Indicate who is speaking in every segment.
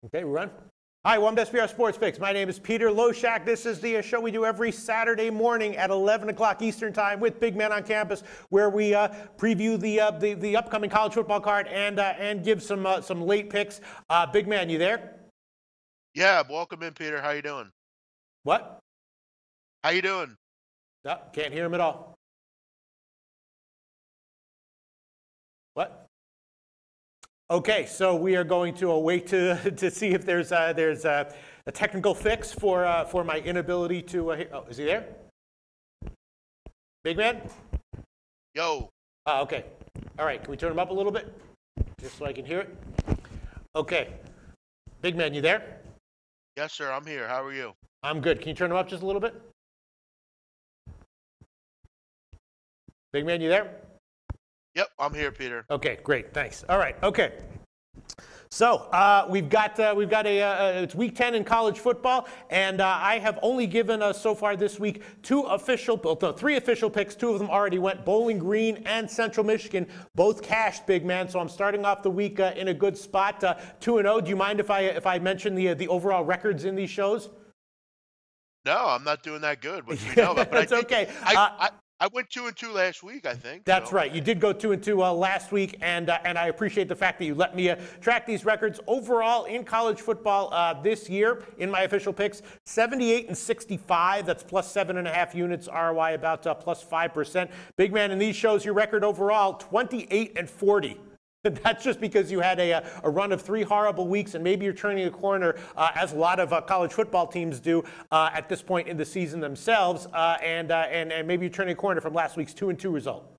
Speaker 1: Okay, we run. Hi, welcome to SBR Sports Fix. My name is Peter Loshak. This is the show we do every Saturday morning at 11 o'clock Eastern Time with Big Man on Campus, where we preview the upcoming college football card and give some late picks. Big Man, you there?
Speaker 2: Yeah, welcome in, Peter. How you doing?
Speaker 1: What?
Speaker 2: How you doing?
Speaker 1: Oh, can't hear him at all. What? Okay, so we are going to wait to see if there's a technical fix for my inability to. Oh, is he there? Big Man?
Speaker 2: Yo.
Speaker 1: Okay. All right. Can we turn him up a little bit, just so I can hear it? Okay. Big Man, you there?
Speaker 2: Yes, sir. I'm here. How are you?
Speaker 1: I'm good. Can you turn him up just a little bit? Big Man, you there?
Speaker 2: Yep, I'm here, Peter.
Speaker 1: Okay, great. Thanks. All right. Okay. So we've got it's week 10 in college football, and I have only given so far this week three official picks. Two of them already went. Bowling Green and Central Michigan both cashed, Big Man. So I'm starting off the week in a good spot, 2-0. Do you mind if I mention the overall records in these shows?
Speaker 2: No, I'm not doing that good. What you know about? But
Speaker 1: That's okay.
Speaker 2: I went 2-2 last week, I think.
Speaker 1: That's right. You did go 2-2 last week, and I appreciate the fact that you let me track these records. Overall, in college football this year, in my official picks, 78-65. That's plus 7.5 units. ROI about plus 5%. Big Man, in these shows, your record overall, 28-40. That's just because you had a run of 3 horrible weeks, and maybe you're turning a corner, as a lot of college football teams do at this point in the season themselves, and maybe you're turning a corner from last week's 2-2 result.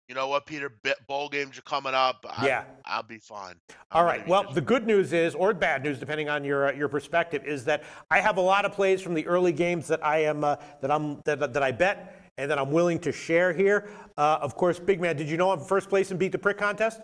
Speaker 2: You know what, Peter? Bowl games are coming up. I'll be fine.
Speaker 1: All right. Well, the good news is, or bad news, depending on your perspective, is that I have a lot of plays from the early games that I bet and that I'm willing to share here. Of course, Big Man, did you know I'm first place in Beat the Prick contest?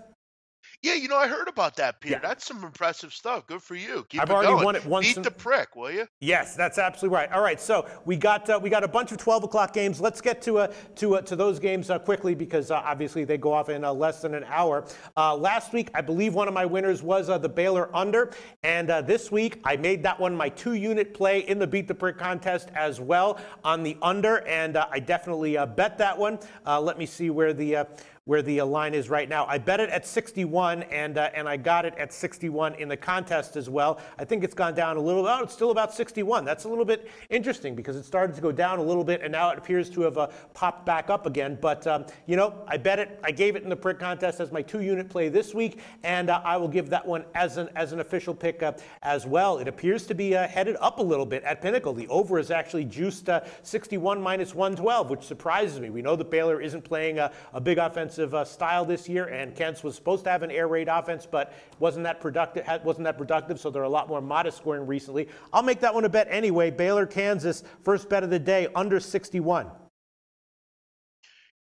Speaker 2: Yeah, you know, I heard about that, Peter.
Speaker 1: Yeah.
Speaker 2: That's some impressive stuff. Good for you.
Speaker 1: I've already won it once.
Speaker 2: Beat the prick, will you?
Speaker 1: Yes, that's absolutely right. All right, so we got a bunch of 12 o'clock games. Let's get to those games quickly, because obviously they go off in less than an hour. Last week, I believe one of my winners was the Baylor under, and this week I made that one my 2-unit play in the Beat the Prick contest as well on the under, and I definitely bet that one. Let me see where the line is right now. I bet it at 61, and I got it at 61 in the contest as well. I think it's gone down a little. Oh, it's still about 61. That's a little bit interesting, because it started to go down a little bit, and now it appears to have popped back up again. But you know, I bet it. I gave it in the Prick contest as my 2-unit play this week, and I will give that one as an official pick as well. It appears to be headed up a little bit at Pinnacle. The over is actually juiced 61 minus 112, which surprises me. We know that Baylor isn't playing a big offensive style this year, and Kansas was supposed to have an air raid offense, but wasn't that productive, so they're a lot more modest scoring recently. I'll make that one a bet anyway. Baylor, Kansas, first bet of the day, under 61.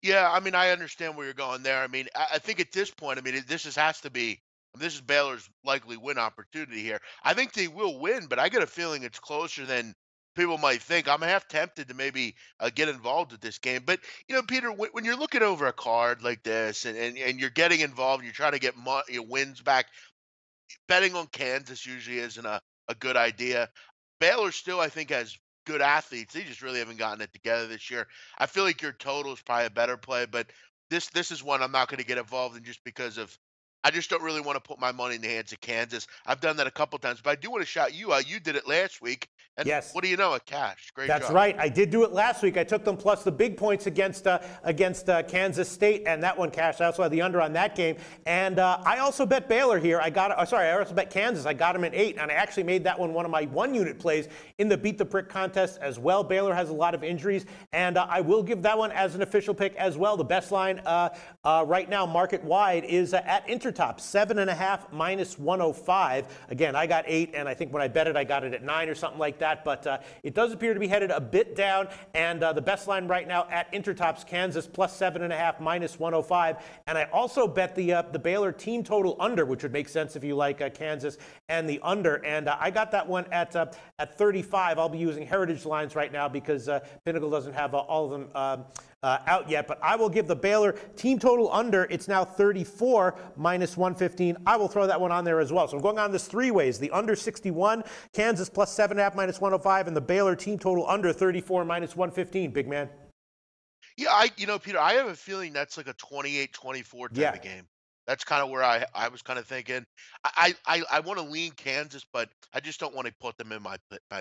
Speaker 2: Yeah, I mean, I understand where you're going there. I mean, I think at this point, I mean, this is Baylor's likely win opportunity here. I think they will win, but I get a feeling it's closer than people might think. I'm half tempted to maybe get involved with this game. But, you know, Peter, when you're looking over a card like this and you're getting involved, you're trying to get wins back, betting on Kansas usually isn't a good idea. Baylor still, I think, has good athletes. They just really haven't gotten it together this year. I feel like your total is probably a better play, but this is one I'm not going to get involved in, just because of I just don't really want to put my money in the hands of Kansas. I've done that a couple times, but I do want to shout you out. You did it last week, and
Speaker 1: yes.
Speaker 2: What do you know? It cashed. Great job.
Speaker 1: That's right. I did do it last week. I took them plus the big points against Kansas State, and that one cashed. I also had the under on that game, and I also bet Baylor here. I also bet Kansas. I got them at 8, and I actually made that one of my 1-unit plays in the Beat the Prick contest as well. Baylor has a lot of injuries, and I will give that one as an official pick as well. The best line right now, market wide, is at Intertop, 7.5 minus 105. Again, I got 8, and I think when I bet it, I got it at 9 or something like that. But it does appear to be headed a bit down, and the best line right now at Intertop's Kansas plus 7.5 minus 105. And I also bet the Baylor team total under, which would make sense if you like Kansas and the under. And I got that one at 35. I'll be using Heritage lines right now because Pinnacle doesn't have all of them out yet. But I will give the Baylor team total under. It's now 34 minus 115. I will throw that one on there as well. So I'm going on this three ways. The under 61, Kansas plus 7.5 minus 105, and the Baylor team total under 34 minus 115. Big man.
Speaker 2: Yeah, Peter, I have a feeling that's like a 28-24 type of game. That's kind of where I was kind of thinking. I want to lean Kansas, but I just don't want to put them in my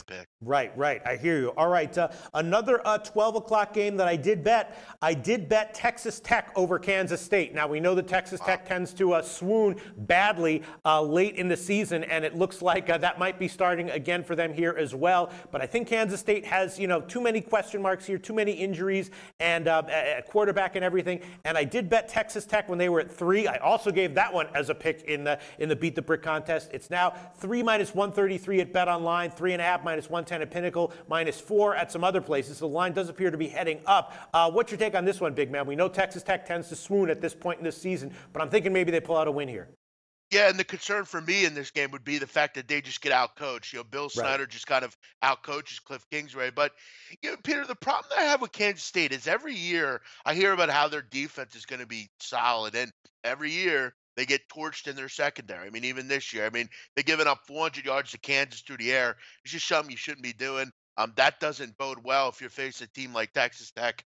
Speaker 2: pick.
Speaker 1: Right. I hear you. All right, another 12 o'clock game that I did bet. I did bet Texas Tech over Kansas State. Now, we know that Texas Tech tends to swoon badly late in the season, and it looks like that might be starting again for them here as well. But I think Kansas State has, too many question marks here, too many injuries, and at quarterback and everything. And I did bet Texas Tech when they were at 3. I also gave that one as a pick in the Beat the Brick contest. It's now 3 minus 133 at Bet Online, 3.5 minus 110 at Pinnacle, minus 4 at some other places. So the line does appear to be heading up. What's your take on this one, big man? We know Texas Tech tends to swoon at this point in this season, but I'm thinking maybe they pull out a win here.
Speaker 2: Yeah, and the concern for me in this game would be the fact that they just get outcoached. Bill Snyder just kind of outcoaches Cliff Kingsbury. But, Peter, the problem that I have with Kansas State is every year I hear about how their defense is going to be solid, and every year they get torched in their secondary. I mean, even this year, they're giving up 400 yards to Kansas through the air. It's just something you shouldn't be doing. That doesn't bode well if you're facing a team like Texas Tech.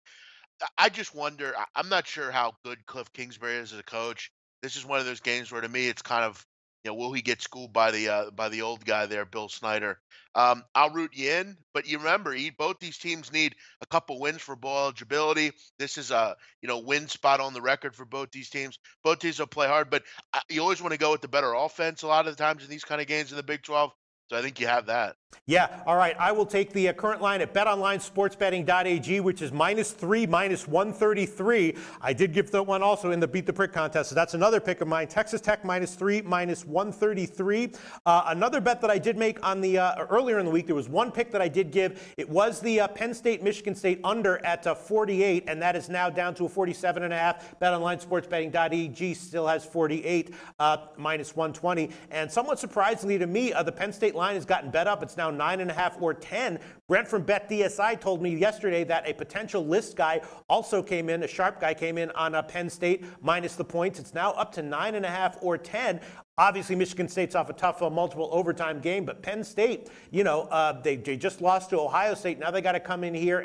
Speaker 2: I just wonder. I'm not sure how good Cliff Kingsbury is as a coach. This is one of those games where, to me, it's kind of, will he get schooled by the old guy there, Bill Snyder? I'll root you in, but you remember, both these teams need a couple wins for bowl eligibility. This is a win spot on the record for both these teams. Both teams will play hard, but you always want to go with the better offense a lot of the times in these kind of games in the Big 12. So I think you have that.
Speaker 1: Yeah, all right. I will take the current line at betonlinesportsbetting.ag, which is minus 3, minus 133. I did give that one also in the Beat the Prick contest, so that's another pick of mine. Texas Tech minus 3, minus 133. Another bet that I did make on the earlier in the week, there was one pick that I did give. It was the Penn State, Michigan State under at 48, and that is now down to a 47.5. Betonlinesportsbetting.ag still has 48, minus 120. And somewhat surprisingly to me, the Penn State line has gotten bet up. It's now 9.5 or 10. Brent from BetDSI told me yesterday that a potential list guy also came in, a sharp guy came in on Penn State minus the points. It's now up to 9.5 or 10. Obviously, Michigan State's off a tough multiple overtime game, but Penn State, they just lost to Ohio State. Now they got to come in here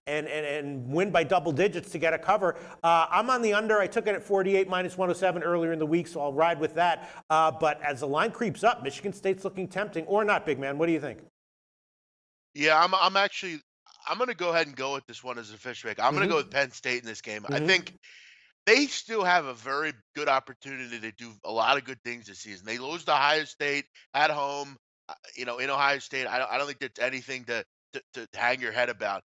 Speaker 1: and win by double digits to get a cover. I'm on the under. I took it at 48 minus 107 earlier in the week, so I'll ride with that. But as the line creeps up, Michigan State's looking tempting, or not, big man. What do you think?
Speaker 2: Yeah, I'm going to go ahead and go with this one as a fish pick. I'm going to go with Penn State in this game. I think they still have a very good opportunity to do a lot of good things this season. They lose to Ohio State at home, in Ohio State. I don't think that's anything to hang your head about.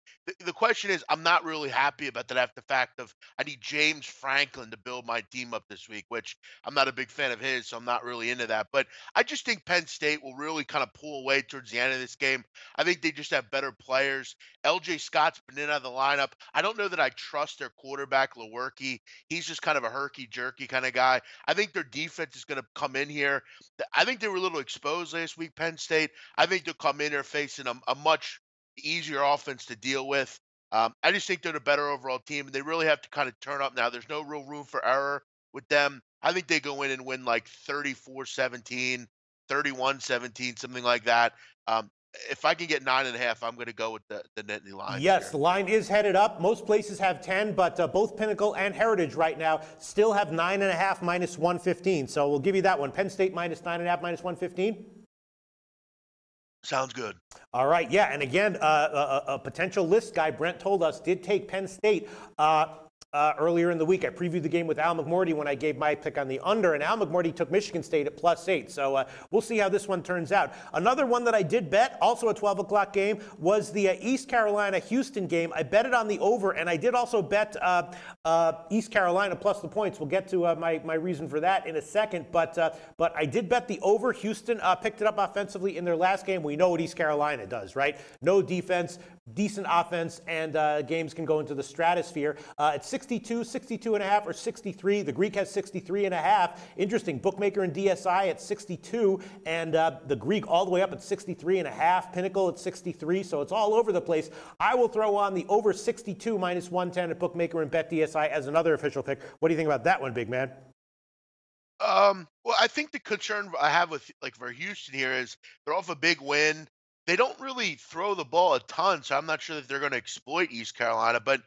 Speaker 2: The question is, I'm not really happy about that. The fact of I need James Franklin to build my team up this week, which I'm not a big fan of his, so I'm not really into that. But I just think Penn State will really kind of pull away towards the end of this game. I think they just have better players. LJ Scott's been in and out of the lineup. I don't know that I trust their quarterback, Lewerke. He's just kind of a herky-jerky kind of guy. I think their defense is going to come in here. I think they were a little exposed last week, Penn State. I think they'll come in here facing a much easier offense to deal with. I just think they're the better overall team, and they really have to kind of turn up now. There's no real room for error with them. I think they go in and win like 34-17, 31-17, something like that. If I can get 9.5, I'm going to go with the Nittany Lions.
Speaker 1: Yes,
Speaker 2: here.
Speaker 1: The line is headed up. Most places have 10, but both Pinnacle and Heritage right now still have 9.5 minus 115. So we'll give you that one. Penn State minus 9.5 minus 115.
Speaker 2: Sounds good.
Speaker 1: All right, yeah, and again, a potential list guy, Brent told us, did take Penn State earlier in the week. I previewed the game with Al McMorty when I gave my pick on the under, and Al McMorty took Michigan State at +8. So we'll see how this one turns out. Another one that I did bet, also a 12 o'clock game, was the East Carolina-Houston game. I bet it on the over, and I did also bet East Carolina plus the points. We'll get to my reason for that in a second, but I did bet the over. Houston picked it up offensively in their last game. We know what East Carolina does, right? No defense, decent offense, and games can go into the stratosphere. At 62, 62.5, or 63. The Greek has 63.5. Interesting. Bookmaker and DSI at 62, and the Greek all the way up at 63.5. Pinnacle at 63. So it's all over the place. I will throw on the over 62 minus 110 at Bookmaker and BetDSI as another official pick. What do you think about that one, big man?
Speaker 2: Well, I think the concern I have with for Houston here is they're off a big win. They don't really throw the ball a ton, so I'm not sure that they're going to exploit East Carolina. But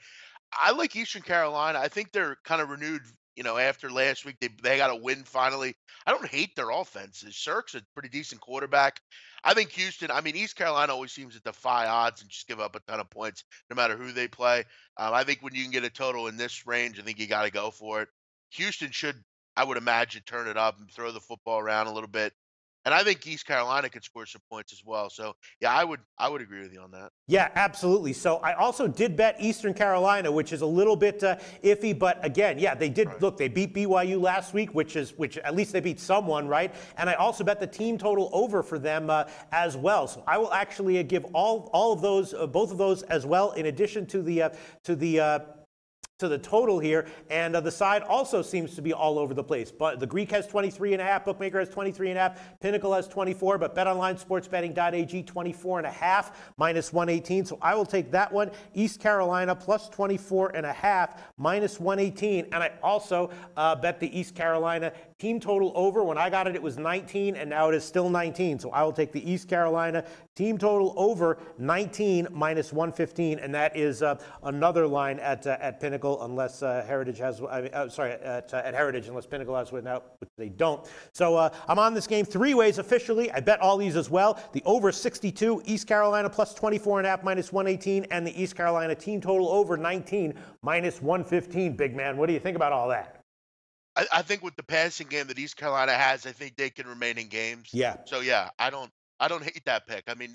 Speaker 2: I like Eastern Carolina. I think they're kind of renewed. After last week, they got a win finally. I don't hate their offense. Sirk's a pretty decent quarterback. I think Houston. I mean, East Carolina always seems to defy odds and just give up a ton of points no matter who they play. I think when you can get a total in this range, I think you got to go for it. Houston should, I would imagine, turn it up and throw the football around a little bit. And I think East Carolina could score some points as well. So, yeah, I would agree with you on that.
Speaker 1: Yeah, absolutely. So I also did bet Eastern Carolina, which is a little bit iffy. But again, yeah, they did. Right. Look, they beat BYU last week, which at least they beat someone, right? And I also bet the team total over for them as well. So I will actually give all of those, both of those as well, in addition to the total here, and the side also seems to be all over the place. But the Greek has 23.5, Bookmaker has 23.5, Pinnacle has 24, but BetOnline, sportsbetting.ag 24.5 minus 118. So I will take that one. East Carolina plus 24.5 minus 118, and I also bet the East Carolina team total over. When I got it, it was 19, and now it is still 19. So I will take the East Carolina team total over 19 minus 115, and that is another line at Pinnacle, unless Heritage has. At Heritage, unless Pinnacle has written out, which they don't. So I'm on this game three ways officially. I bet all these as well. The over 62, East Carolina plus 24.5 minus 118, and the East Carolina team total over 19 minus 115. Big man, what do you think about all that?
Speaker 2: I think with the passing game that East Carolina has, I think they can remain in games.
Speaker 1: Yeah.
Speaker 2: So yeah, I don't hate that pick. I mean,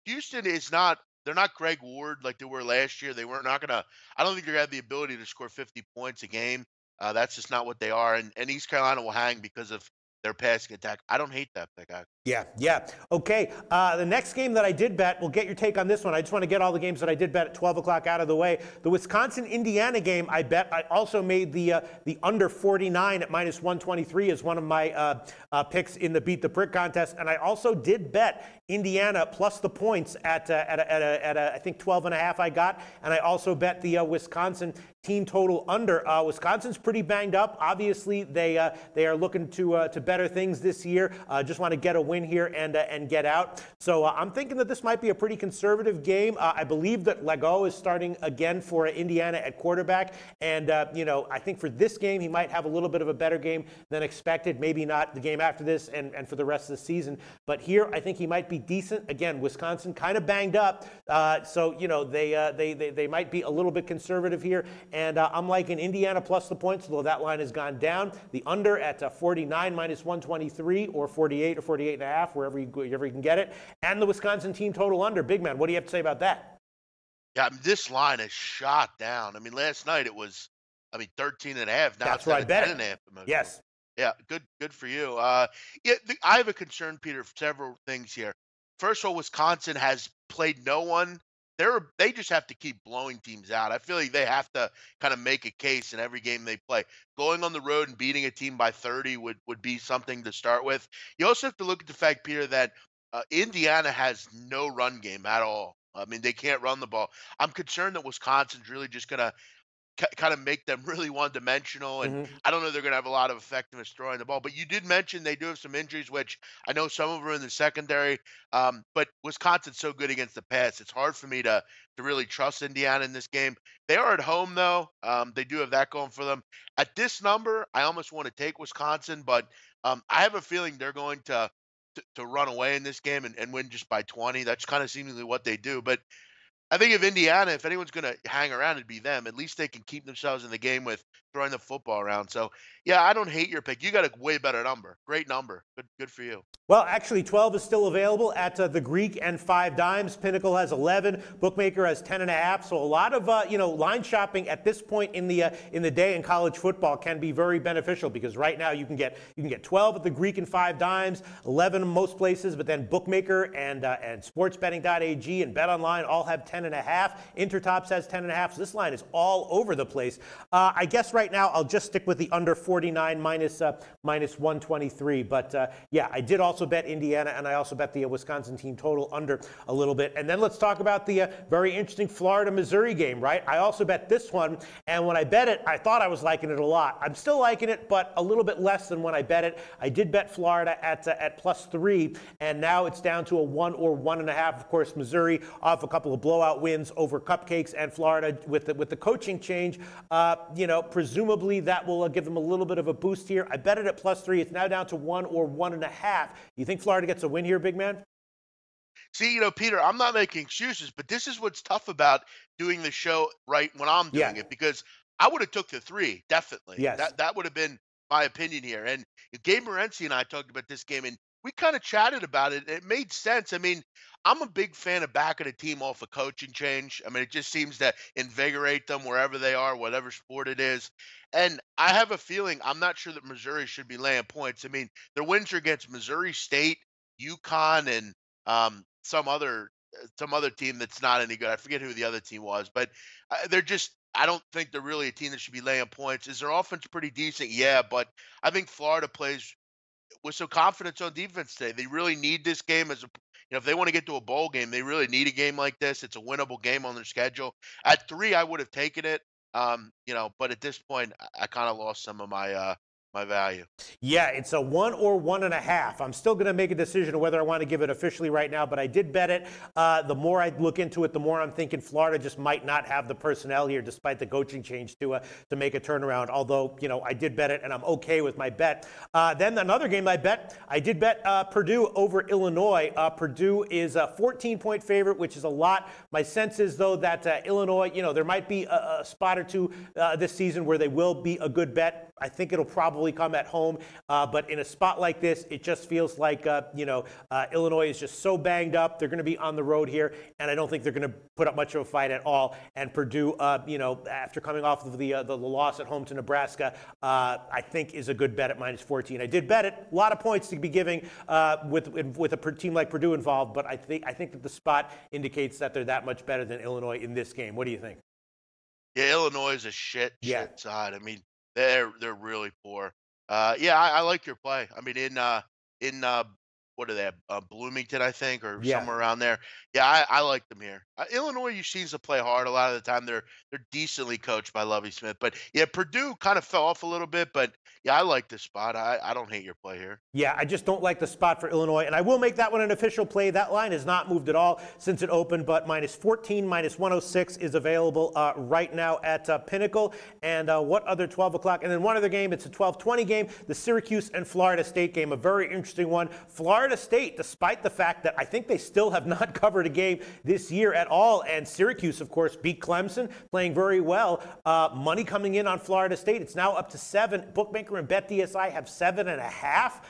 Speaker 2: Houston is not. They're not Greg Ward like they were last year. They weren't not gonna. I don't think they have the ability to score 50 points a game. That's just not what they are. And East Carolina will hang because of their passing attack. I don't hate that pick.
Speaker 1: Yeah. Okay. The next game that I did bet, we'll get your take on this one. I just want to get all the games that I did bet at 12 o'clock out of the way. The Wisconsin-Indiana game, I bet. I also made the under 49 at minus 123 as one of my picks in the Beat the Prick contest. And I also did bet Indiana plus the points at I think 12.5 I got. And I also bet the Wisconsin team total under. Wisconsin's pretty banged up. Obviously, they are looking to better things this year. Just want to get a win here and get out. So I'm thinking that this might be a pretty conservative game. I believe that Legault is starting again for Indiana at quarterback. And, I think for this game, he might have a little bit of a better game than expected. Maybe not the game after this and for the rest of the season. But here, I think he might be decent. Again, Wisconsin kind of banged up. So they might be a little bit conservative here. And I'm liking Indiana plus the points, although that line has gone down. The under at 49 minus 123 or 48 or 48.5, wherever you can get it. And the Wisconsin team total under. Big man, what do you have to say about that?
Speaker 2: Yeah, this line is shot down. I mean, last night it was, 13.5. Now
Speaker 1: that's
Speaker 2: it's
Speaker 1: right.
Speaker 2: 10.5.
Speaker 1: Yes.
Speaker 2: Yeah, good for you. I have a concern, Peter, for several things here. First of all, Wisconsin has played no one. They just have to keep blowing teams out. I feel like they have to kind of make a case in every game they play. Going on the road and beating a team by 30 would be something to start with. You also have to look at the fact, Peter, that Indiana has no run game at all. I mean, they can't run the ball. I'm concerned that Wisconsin's really just going to kind of make them really one-dimensional, and I don't know they're going to have a lot of effectiveness throwing the ball. But you did mention they do have some injuries, which I know some of them are in the secondary. But Wisconsin's so good against the pass, it's hard for me to really trust Indiana in this game. They are at home, though. They do have that going for them. At this number, I almost want to take Wisconsin, but I have a feeling they're going to run away in this game and win just by 20. That's kind of seemingly what they do. But I think if Indiana, if anyone's going to hang around, it'd be them. At least they can keep themselves in the game with throwing the football around. So, yeah, I don't hate your pick. You got a way better number. Great number. Good for you.
Speaker 1: Well, actually, 12 is still available at the Greek and 5 dimes. Pinnacle has 11. Bookmaker has 10.5. So a lot of line shopping at this point in the day in college football can be very beneficial, because right now you can get 12 at the Greek and 5 dimes, 11 in most places, but then Bookmaker and sportsbetting.ag and BetOnline all have 10 10.5. Intertops has 10.5. So this line is all over the place. I guess right now I'll just stick with the under 49 minus 123. But yeah, I did also bet Indiana, and I also bet the Wisconsin team total under a little bit. And then let's talk about the very interesting Florida-Missouri game, right? I also bet this one, and when I bet it, I thought I was liking it a lot. I'm still liking it, but a little bit less than when I bet it. I did bet Florida at +3, and now it's down to a 1 or 1.5. Of course, Missouri off a couple of blowout wins over Cupcakes, and Florida with the coaching change, presumably that will give them a little bit of a boost here. I bet it at +3. It's now down to 1 or 1.5. You think Florida gets a win here, big man?
Speaker 2: See, Peter, I'm not making excuses, but this is what's tough about doing the show right when I'm doing it, because I would have took the 3, definitely.
Speaker 1: Yes.
Speaker 2: That would have been my opinion here. And Gabe Morency and I talked about this game, and we kind of chatted about it. It made sense. I mean, I'm a big fan of backing a team off a coaching change. I mean, it just seems to invigorate them wherever they are, whatever sport it is. And I have a feeling, I'm not sure that Missouri should be laying points. I mean, their wins are against Missouri State, UConn, and some other team that's not any good. I forget who the other team was, but they're just. I don't think they're really a team that should be laying points. Is their offense pretty decent? Yeah, but I think Florida plays with some confidence on defense today. They really need this game if they want to get to a bowl game, they really need a game like this. It's a winnable game on their schedule. At 3, I would have taken it. But at this point, I kind of lost some of my value.
Speaker 1: Yeah, it's a 1 or 1.5. I'm still going to make a decision of whether I want to give it officially right now, but I did bet it. The more I look into it, the more I'm thinking Florida just might not have the personnel here, despite the coaching change, to make a turnaround. Although, I did bet it, and I'm okay with my bet. Then another game I did bet Purdue over Illinois. Purdue is a 14-point favorite, which is a lot. My sense is, though, that Illinois, there might be a spot or two this season where they will be a good bet. I think it'll probably come at home, but in a spot like this, it just feels like Illinois is just so banged up. They're going to be on the road here, and I don't think they're going to put up much of a fight at all. And Purdue, after coming off of the loss at home to Nebraska, I think is a good bet at -14. I did bet it. A lot of points to be giving with a team like Purdue involved, but I think that the spot indicates that they're that much better than Illinois in this game. What do you think?
Speaker 2: Yeah, Illinois is a shit side. I mean, they're really poor. I like your play. I mean, in what are they? Bloomington, I think, or somewhere around there. Yeah, I like them here. Illinois, you seems to play hard a lot of the time. They're decently coached by Lovie Smith, but yeah, Purdue kind of fell off a little bit. But yeah, I like this spot. I don't hate your play here.
Speaker 1: Yeah, I just don't like the spot for Illinois, and I will make that one an official play. That line has not moved at all since it opened, but -14, -106 is available right now at Pinnacle. And what other 12 o'clock? And then one other game. It's a 12:20 game, the Syracuse and Florida State game, a very interesting one. Florida State, despite the fact that I think they still have not covered a game this year at all, and Syracuse, of course, beat Clemson, playing very well. Money coming in on Florida State. It's now up to 7. Bookmaker and BetDSI have 7.5.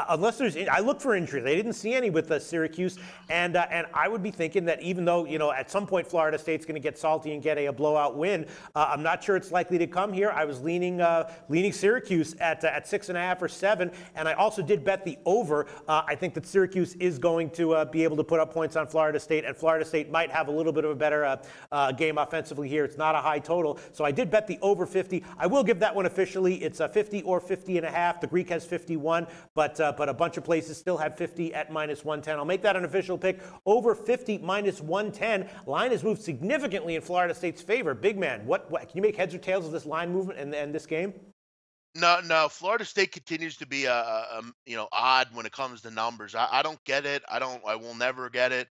Speaker 1: Unless I look for injuries. They didn't see any with Syracuse, and I would be thinking that even though at some point Florida State's going to get salty and get a blowout win, I'm not sure it's likely to come here. I was leaning Syracuse at 6.5 or 7, and I also did bet the over. I think that Syracuse is going to be able to put up points on Florida State, and Florida State might have a little bit of a better game offensively here. It's not a high total, so I did bet the over 50. I will give that one officially. It's 50 or 50.5. The Greek has 51, but a bunch of places still have 50 at -110. I'll make that an official pick. Over 50 -110. Line has moved significantly in Florida State's favor. Big man, what can you make heads or tails of this line movement and this game?
Speaker 2: No. Florida State continues to be odd when it comes to numbers. I don't get it. I will never get it.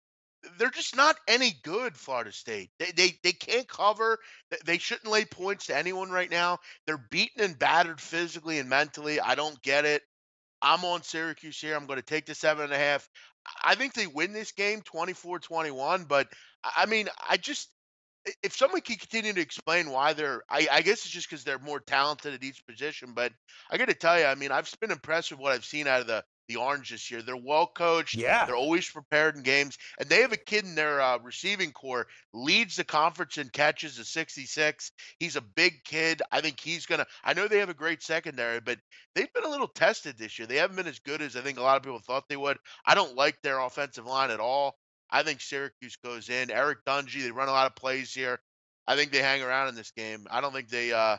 Speaker 2: They're just not any good, Florida State. They can't cover. They shouldn't lay points to anyone right now. They're beaten and battered physically and mentally. I don't get it. I'm on Syracuse here. I'm going to take the 7.5. I think they win this game 24-21, but I mean, if someone can continue to explain why I guess it's just because they're more talented at each position, but I got to tell you, I mean, I've been impressed with what I've seen out of the Orange this year. They're well coached.
Speaker 1: Yeah.
Speaker 2: They're always prepared in games, and they have a kid in their receiving core, leads the conference in catches at 66. He's a big kid. I think I know they have a great secondary, but they've been a little tested this year. They haven't been as good as I think a lot of people thought they would. I don't like their offensive line at all. I think Syracuse goes in. Eric Dungy, they run a lot of plays here. I think they hang around in this game. I don't think they. I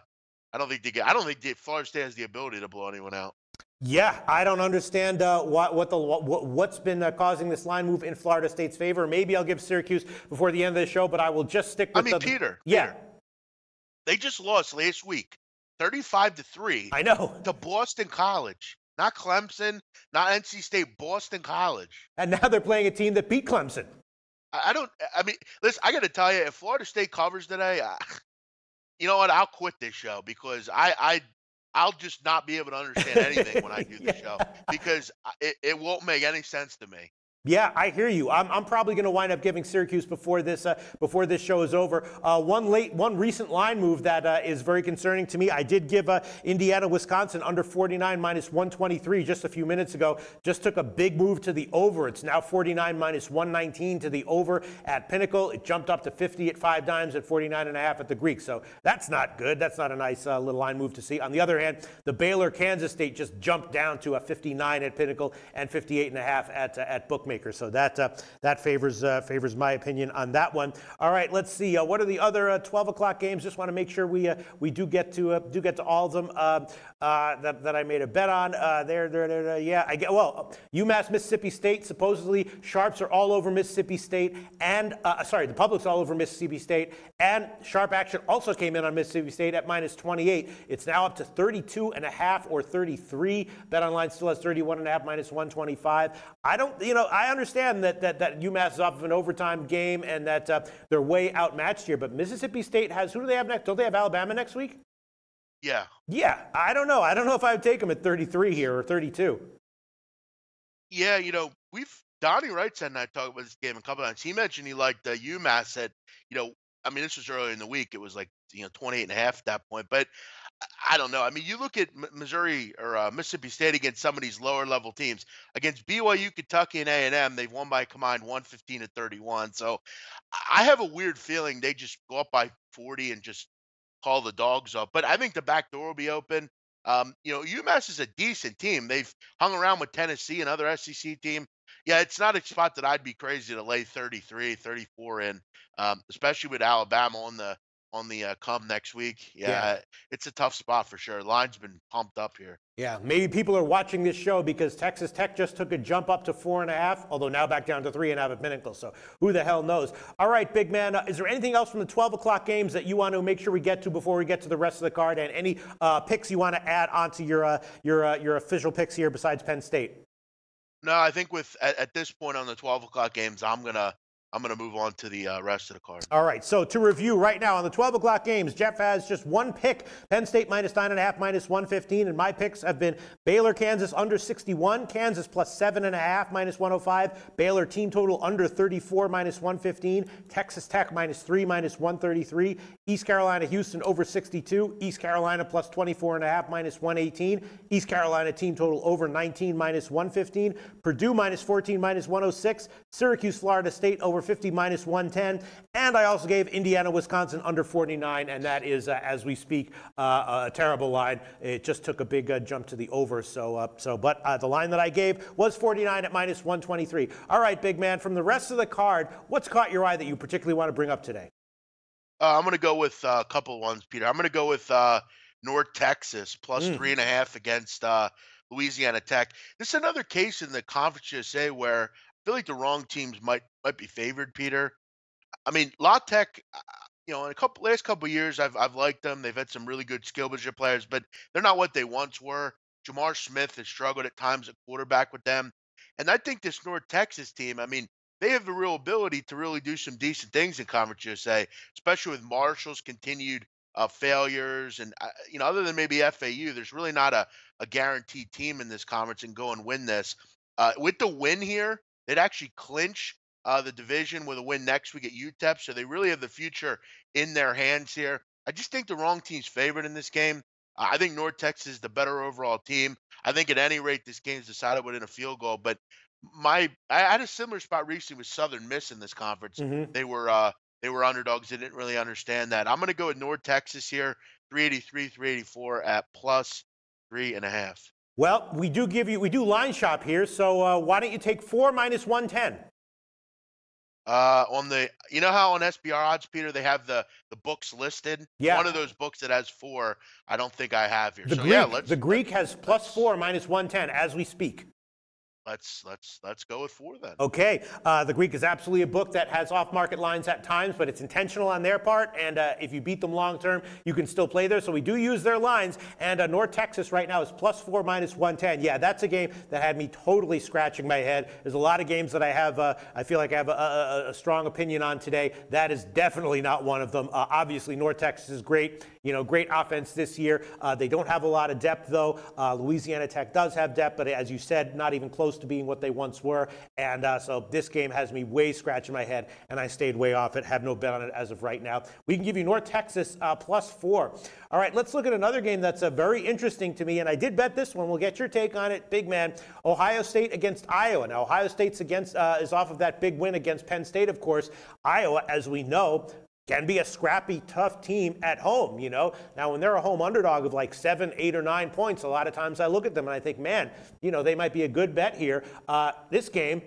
Speaker 2: don't think they get. I don't think Florida State has the ability to blow anyone out.
Speaker 1: Yeah, I don't understand what's been causing this line move in Florida State's favor. Maybe I'll give Syracuse before the end of the show, but I will just stick with
Speaker 2: Peter.
Speaker 1: Yeah.
Speaker 2: Peter, they just lost last week, 35-3.
Speaker 1: I know.
Speaker 2: To Boston College, not Clemson, not NC State, Boston College.
Speaker 1: And now they're playing a team that beat Clemson.
Speaker 2: I don't. I mean, listen. I got to tell you, if Florida State covers today, you know what? I'll quit this show because I'll just not be able to understand anything when I do the show because it won't make any sense to me.
Speaker 1: Yeah, I hear you. I'm probably going to wind up giving Syracuse before this show is over. One recent line move that is very concerning to me. I did give Indiana, Wisconsin under 49 minus 123 just a few minutes ago. Just took a big move to the over. It's now 49 minus 119 to the over at Pinnacle. It jumped up to 50 at 5 dimes at 49.5 at the Greek. So that's not good. That's not a nice little line move to see. On the other hand, the Baylor, Kansas State just jumped down to a 59 at Pinnacle and 58.5 at Bookmaker. So that favors my opinion on that one. All right, let's see. What are the other 12 o'clock games? Just want to make sure we do get to all of them that I made a bet on. UMass, Mississippi State. Supposedly sharps are all over Mississippi State, and the public's all over Mississippi State, and sharp action also came in on Mississippi State at minus 28. It's now up to 32.5 or 33. BetOnline still has 31.5 minus 125. I understand that UMass is off of an overtime game and that they're way outmatched here, but Mississippi State has, who do they have next? Don't they have Alabama next week?
Speaker 2: Yeah.
Speaker 1: Yeah, I don't know. I don't know if I would take them at 33 here or 32.
Speaker 2: Yeah, Donnie Wright said, and I talked about this game a couple times. He mentioned he liked UMass at, this was early in the week. It was like, 28.5 at that point, but I don't know. I mean, you look at Missouri or Mississippi State against some of these lower level teams. Against BYU, Kentucky, and A&M, they've won by a combined 115-31. So I have a weird feeling they just go up by 40 and just call the dogs up. But I think the back door will be open. UMass is a decent team. They've hung around with Tennessee, another SEC team. Yeah, it's not a spot that I'd be crazy to lay 33, 34 in, especially with Alabama on the come next week. Yeah, it's a tough spot for sure. Line's been pumped up here.
Speaker 1: Yeah, maybe people are watching this show because Texas Tech just took a jump up to 4.5, although now back down to 3.5 at Pinnacle. So who the hell knows? All right, big man. Is there anything else from the 12 o'clock games that you want to make sure we get to before we get to the rest of the card? And any picks you want to add onto your official picks here besides Penn State?
Speaker 2: No, I think at this point on the 12 o'clock games, I'm gonna move on to the rest of the card.
Speaker 1: All right, so to review right now on the 12 o'clock games, Jeff has just one pick, Penn State minus 9.5, minus 115, and my picks have been Baylor, Kansas under 61, Kansas plus 7.5, minus 105, Baylor team total under 34, minus 115, Texas Tech minus 3, minus 133, East Carolina, Houston over 62, East Carolina plus 24.5, minus 118, East Carolina team total over 19, minus 115, Purdue minus 14, minus 106, Syracuse, Florida State over 50 minus 110, and I also gave Indiana, Wisconsin under 49, and that is, as we speak, a terrible line. It just took a big jump to the over, but the line that I gave was 49 at minus 123. All right, big man, from the rest of the card, what's caught your eye that you particularly want to bring up today?
Speaker 2: I'm going to go with a couple of ones, Peter. I'm going to go with North Texas plus 3.5 against Louisiana Tech. This is another case in the Conference USA where I feel like the wrong teams might be favored, Peter. I mean, La Tech, in last couple of years, I've liked them. They've had some really good skill position players, but they're not what they once were. Jamar Smith has struggled at times at quarterback with them. And I think this North Texas team, I mean, they have the real ability to really do some decent things in Conference USA, especially with Marshall's continued failures. And, other than maybe FAU, there's really not a guaranteed team in this conference and go and win this. With the win here, they'd actually clinch the division with a win next week at UTEP. So they really have the future in their hands here. I just think the wrong team's favored in this game. I think North Texas is the better overall team. I think at any rate, this game's decided within a field goal. But I had a similar spot recently with Southern Miss in this conference.
Speaker 1: Mm-hmm.
Speaker 2: They were underdogs. They didn't really understand that. I'm going to go with North Texas here, 383, 384 at plus 3.5.
Speaker 1: Well, we do line shop here, so why don't you take 4 minus 110?
Speaker 2: On the, you know how on SBR odds, Peter, they have the books listed.
Speaker 1: Yeah.
Speaker 2: One of those books that has 4, I don't think I have here.
Speaker 1: The
Speaker 2: So yeah,
Speaker 1: Greek. The Greek has +4 minus 110 as we speak.
Speaker 2: Let's go with 4 then.
Speaker 1: Okay, the Greek is absolutely a book that has off-market lines at times, but it's intentional on their part, and if you beat them long-term, you can still play there. So we do use their lines, and North Texas right now is +4 minus 110. Yeah, that's a game that had me totally scratching my head. There's a lot of games that I have, I feel like I have a strong opinion on today. That is definitely not one of them. Obviously, North Texas is great. Great offense this year. They don't have a lot of depth, though. Louisiana Tech does have depth, but as you said, not even close to being what they once were. And so this game has me way scratching my head, and I stayed way off it. Have no bet on it as of right now. We can give you North Texas +4. All right, let's look at another game that's very interesting to me, and I did bet this one. We'll get your take on it, big man. Ohio State against Iowa. Now, Ohio State's is off of that big win against Penn State, of course. Iowa, as we know, can be a scrappy, tough team at home, Now, when they're a home underdog of like 7, 8, or 9 points, a lot of times I look at them and I think, man, they might be a good bet here. This game,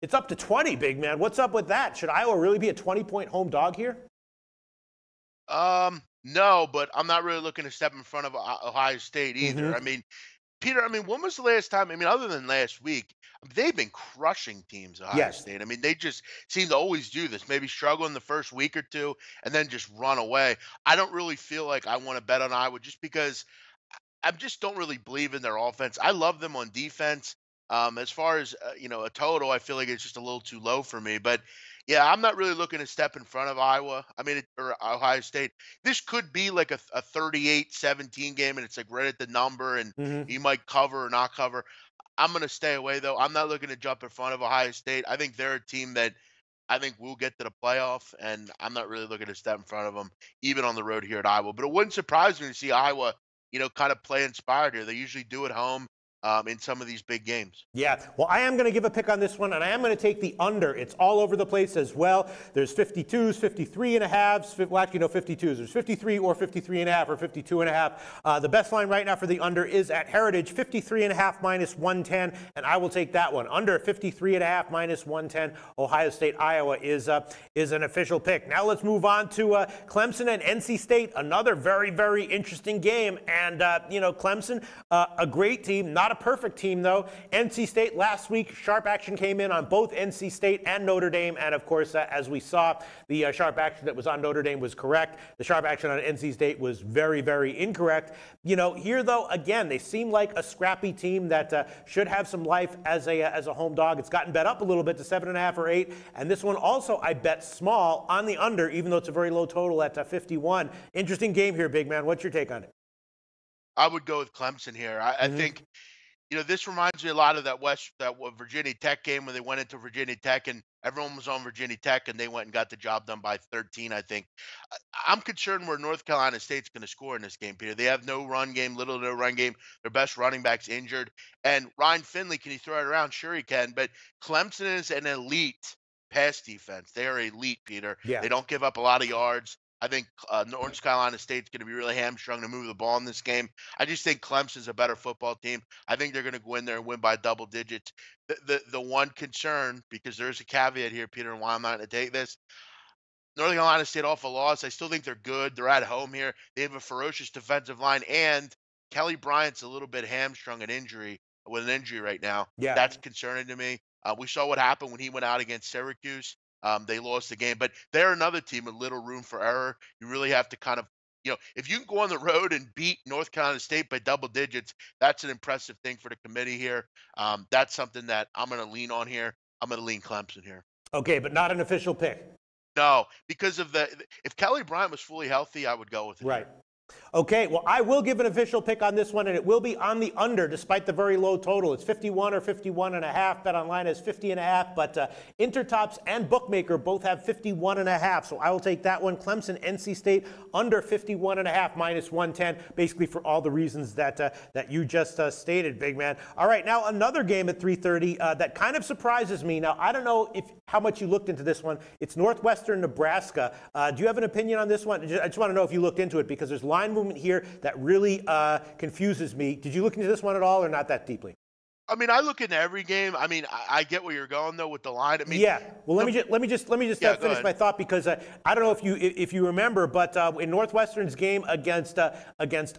Speaker 1: it's up to 20, big man. What's up with that? Should Iowa really be a 20-point home dog here?
Speaker 2: No, but I'm not really looking to step in front of Ohio State either.
Speaker 1: Mm-hmm.
Speaker 2: I mean, Peter, when was the last time? Other than last week, they've been crushing teams, Ohio State. They just seem to always do this. Maybe struggle in the first week or two and then just run away. I don't really feel like I want to bet on Iowa just because I just don't really believe in their offense. I love them on defense. As far as, a total, I feel like it's just a little too low for me. But yeah, I'm not really looking to step in front of Iowa. Or Ohio State. This could be like a 38-17 game, and it's like right at the number, and you might cover or not cover. I'm going to stay away, though. I'm not looking to jump in front of Ohio State. I think they're a team that I think will get to the playoff, and I'm not really looking to step in front of them, even on the road here at Iowa. But it wouldn't surprise me to see Iowa, kind of play inspired here. They usually do at home. In some of these big games.
Speaker 1: Yeah, well, I am going to give a pick on this one, and I am going to take the under. It's all over the place as well. There's 52s, 53 and a halves. Well, actually, no, 52s. There's 53 or 53 and a half or 52 and a half. The best line right now for the under is at Heritage, 53 and a half minus 110, and I will take that one. Under 53 and a half minus 110. Ohio State, Iowa is an official pick. Now let's move on to Clemson and NC State, another very, very interesting game. And, Clemson, a great team, not a perfect team, though. NC State last week, sharp action came in on both NC State and Notre Dame. And, of course, as we saw, the sharp action that was on Notre Dame was correct. The sharp action on NC State was very, very incorrect. Here, though, again, they seem like a scrappy team that should have some life as a home dog. It's gotten bet up a little bit to 7.5 or 8. And this one also, I bet small on the under, even though it's a very low total at 51. Interesting game here, big man. What's your take on it?
Speaker 2: I would go with Clemson here. I think, this reminds me a lot of that Virginia Tech game when they went into Virginia Tech and everyone was on Virginia Tech and they went and got the job done by 13, I think. I'm concerned where North Carolina State's going to score in this game, Peter. They have no run game, little to no run game. Their best running back's injured. And Ryan Finley, can he throw it around? Sure he can. But Clemson is an elite pass defense. They are elite, Peter.
Speaker 1: Yeah.
Speaker 2: They don't give up a lot of yards. I think North Carolina State's going to be really hamstrung to move the ball in this game. I just think Clemson's a better football team. I think they're going to go in there and win by double digits. The one concern, because there's a caveat here, Peter, and why I'm not going to take this, North Carolina State off a loss. I still think they're good. They're at home here. They have a ferocious defensive line, and Kelly Bryant's a little bit hamstrung with an injury right now.
Speaker 1: Yeah.
Speaker 2: That's concerning to me. We saw what happened when he went out against Syracuse. They lost the game, but they're another team with little room for error. You really have to kind of, if you can go on the road and beat North Carolina State by double digits, that's an impressive thing for the committee here. That's something that I'm going to lean on here. I'm going to lean Clemson here.
Speaker 1: Okay, but not an official pick.
Speaker 2: No, because of if Kelly Bryant was fully healthy, I would go with it.
Speaker 1: Right. Okay, well, I will give an official pick on this one, and it will be on the under, despite the very low total. It's 51 or 51 and a half. Bet Online has 50 and a half, but Intertops and Bookmaker both have 51 and a half. So I will take that one. Clemson, NC State, under 51 and a half, minus 110, basically for all the reasons that you just stated, big man. All right, now another game at 3:30 that kind of surprises me. Now, I don't know how much you looked into this one. It's Northwestern, Nebraska. Do you have an opinion on this one? I just want to know if you looked into it, because there's line movement here that really confuses me. Did you look into this one at all, or not that deeply?
Speaker 2: I mean, I look into every game. I mean, I get where you're going though with the line. I mean,
Speaker 1: Yeah. Well,
Speaker 2: the,
Speaker 1: let me just
Speaker 2: yeah, go
Speaker 1: finish
Speaker 2: ahead.
Speaker 1: my thought because I don't know if you remember, but in Northwestern's game against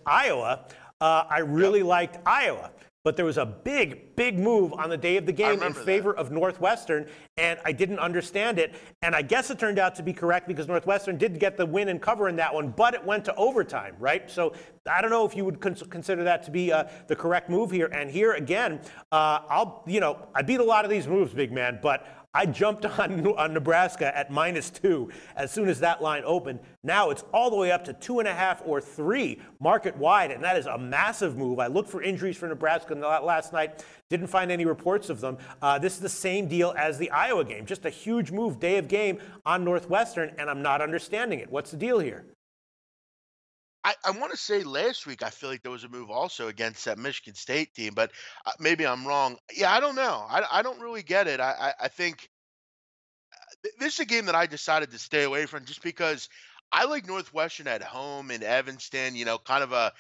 Speaker 1: Iowa, I
Speaker 2: Yep,
Speaker 1: really liked Iowa. But there was a big move on the day of the
Speaker 2: I
Speaker 1: game in
Speaker 2: remember that.
Speaker 1: favor of Northwestern, and I didn't understand it. And I guess it turned out to be correct because Northwestern did get the win and cover in that one, but it went to overtime, right? So I don't know if you would consider that to be the correct move here. And here again, I beat a lot of these moves, big man, but I jumped on Nebraska at -2 as soon as that line opened. Now it's all the way up to 2.5 or 3 market wide, and that is a massive move. I looked for injuries for Nebraska last night, didn't find any reports of them. This is the same deal as the Iowa game, just a huge move, day of game on Northwestern, and I'm not understanding it. What's the deal here?
Speaker 2: I want to say last week I feel like there was a move also against that Michigan State team, but maybe I'm wrong. Yeah, I don't know. I don't really get it. I think this is a game that I decided to stay away from just because I like Northwestern at home in Evanston. Kind of a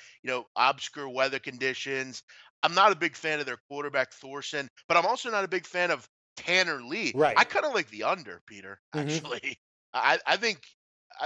Speaker 2: obscure weather conditions. I'm not a big fan of their quarterback Thorson, but I'm also not a big fan of Tanner Lee.
Speaker 1: Right.
Speaker 2: I kind of like the under, Peter. Actually, I think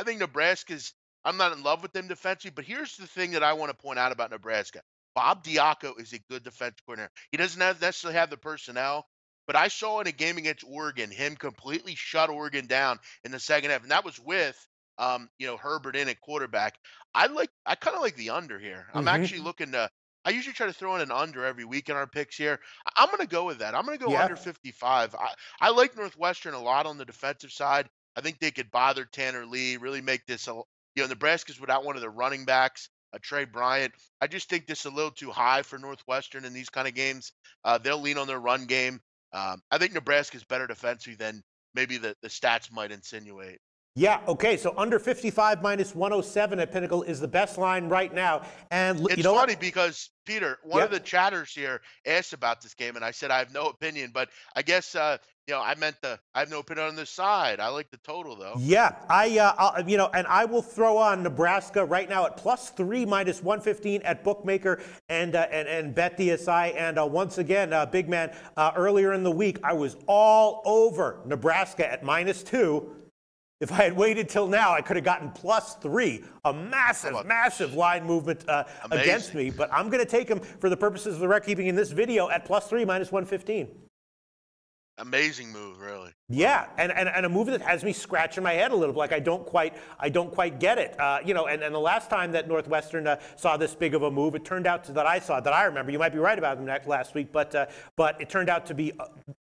Speaker 2: Nebraska's. I'm not in love with them defensively, but here's the thing that I want to point out about Nebraska. Bob Diaco is a good defense coordinator. He doesn't necessarily have the personnel, but I saw in a game against Oregon him completely shut Oregon down in the second half, and that was with Herbert in at quarterback. I kind of like the under here. I'm actually
Speaker 1: Mm-hmm.
Speaker 2: looking to. I usually try to throw in an under every week in our picks here. I'm going to go with that. I'm going to go
Speaker 1: Yeah.
Speaker 2: under 55. I like Northwestern a lot on the defensive side. I think they could bother Tanner Lee, really make this Nebraska's without one of their running backs, Trey Bryant. I just think this is a little too high for Northwestern in these kind of games. They'll lean on their run game. I think Nebraska's better defensively than maybe the stats might insinuate.
Speaker 1: Yeah, okay, so under 55 -107 at Pinnacle is the best line right now. And you
Speaker 2: It's
Speaker 1: know
Speaker 2: funny
Speaker 1: what?
Speaker 2: because Peter, one of
Speaker 1: Yep.
Speaker 2: the chatters here asked about this game, and I said I have no opinion. But I guess I meant I have no opinion on this side. I like the total though.
Speaker 1: Yeah, and I will throw on Nebraska right now at +3 -115 at Bookmaker and Bet DSI. And once again, big man, earlier in the week I was all over Nebraska at -2. If I had waited till now, I could have gotten +3, a massive line movement against
Speaker 2: Amazing.
Speaker 1: me. But I'm going to take him for the purposes of the record keeping in this video at +3 -115.
Speaker 2: Amazing move, really.
Speaker 1: Yeah, and a movie that has me scratching my head a little, like I don't quite get it. And the last time that Northwestern saw this big of a move, it turned out that I remember. You might be right about them last week, but it turned out to be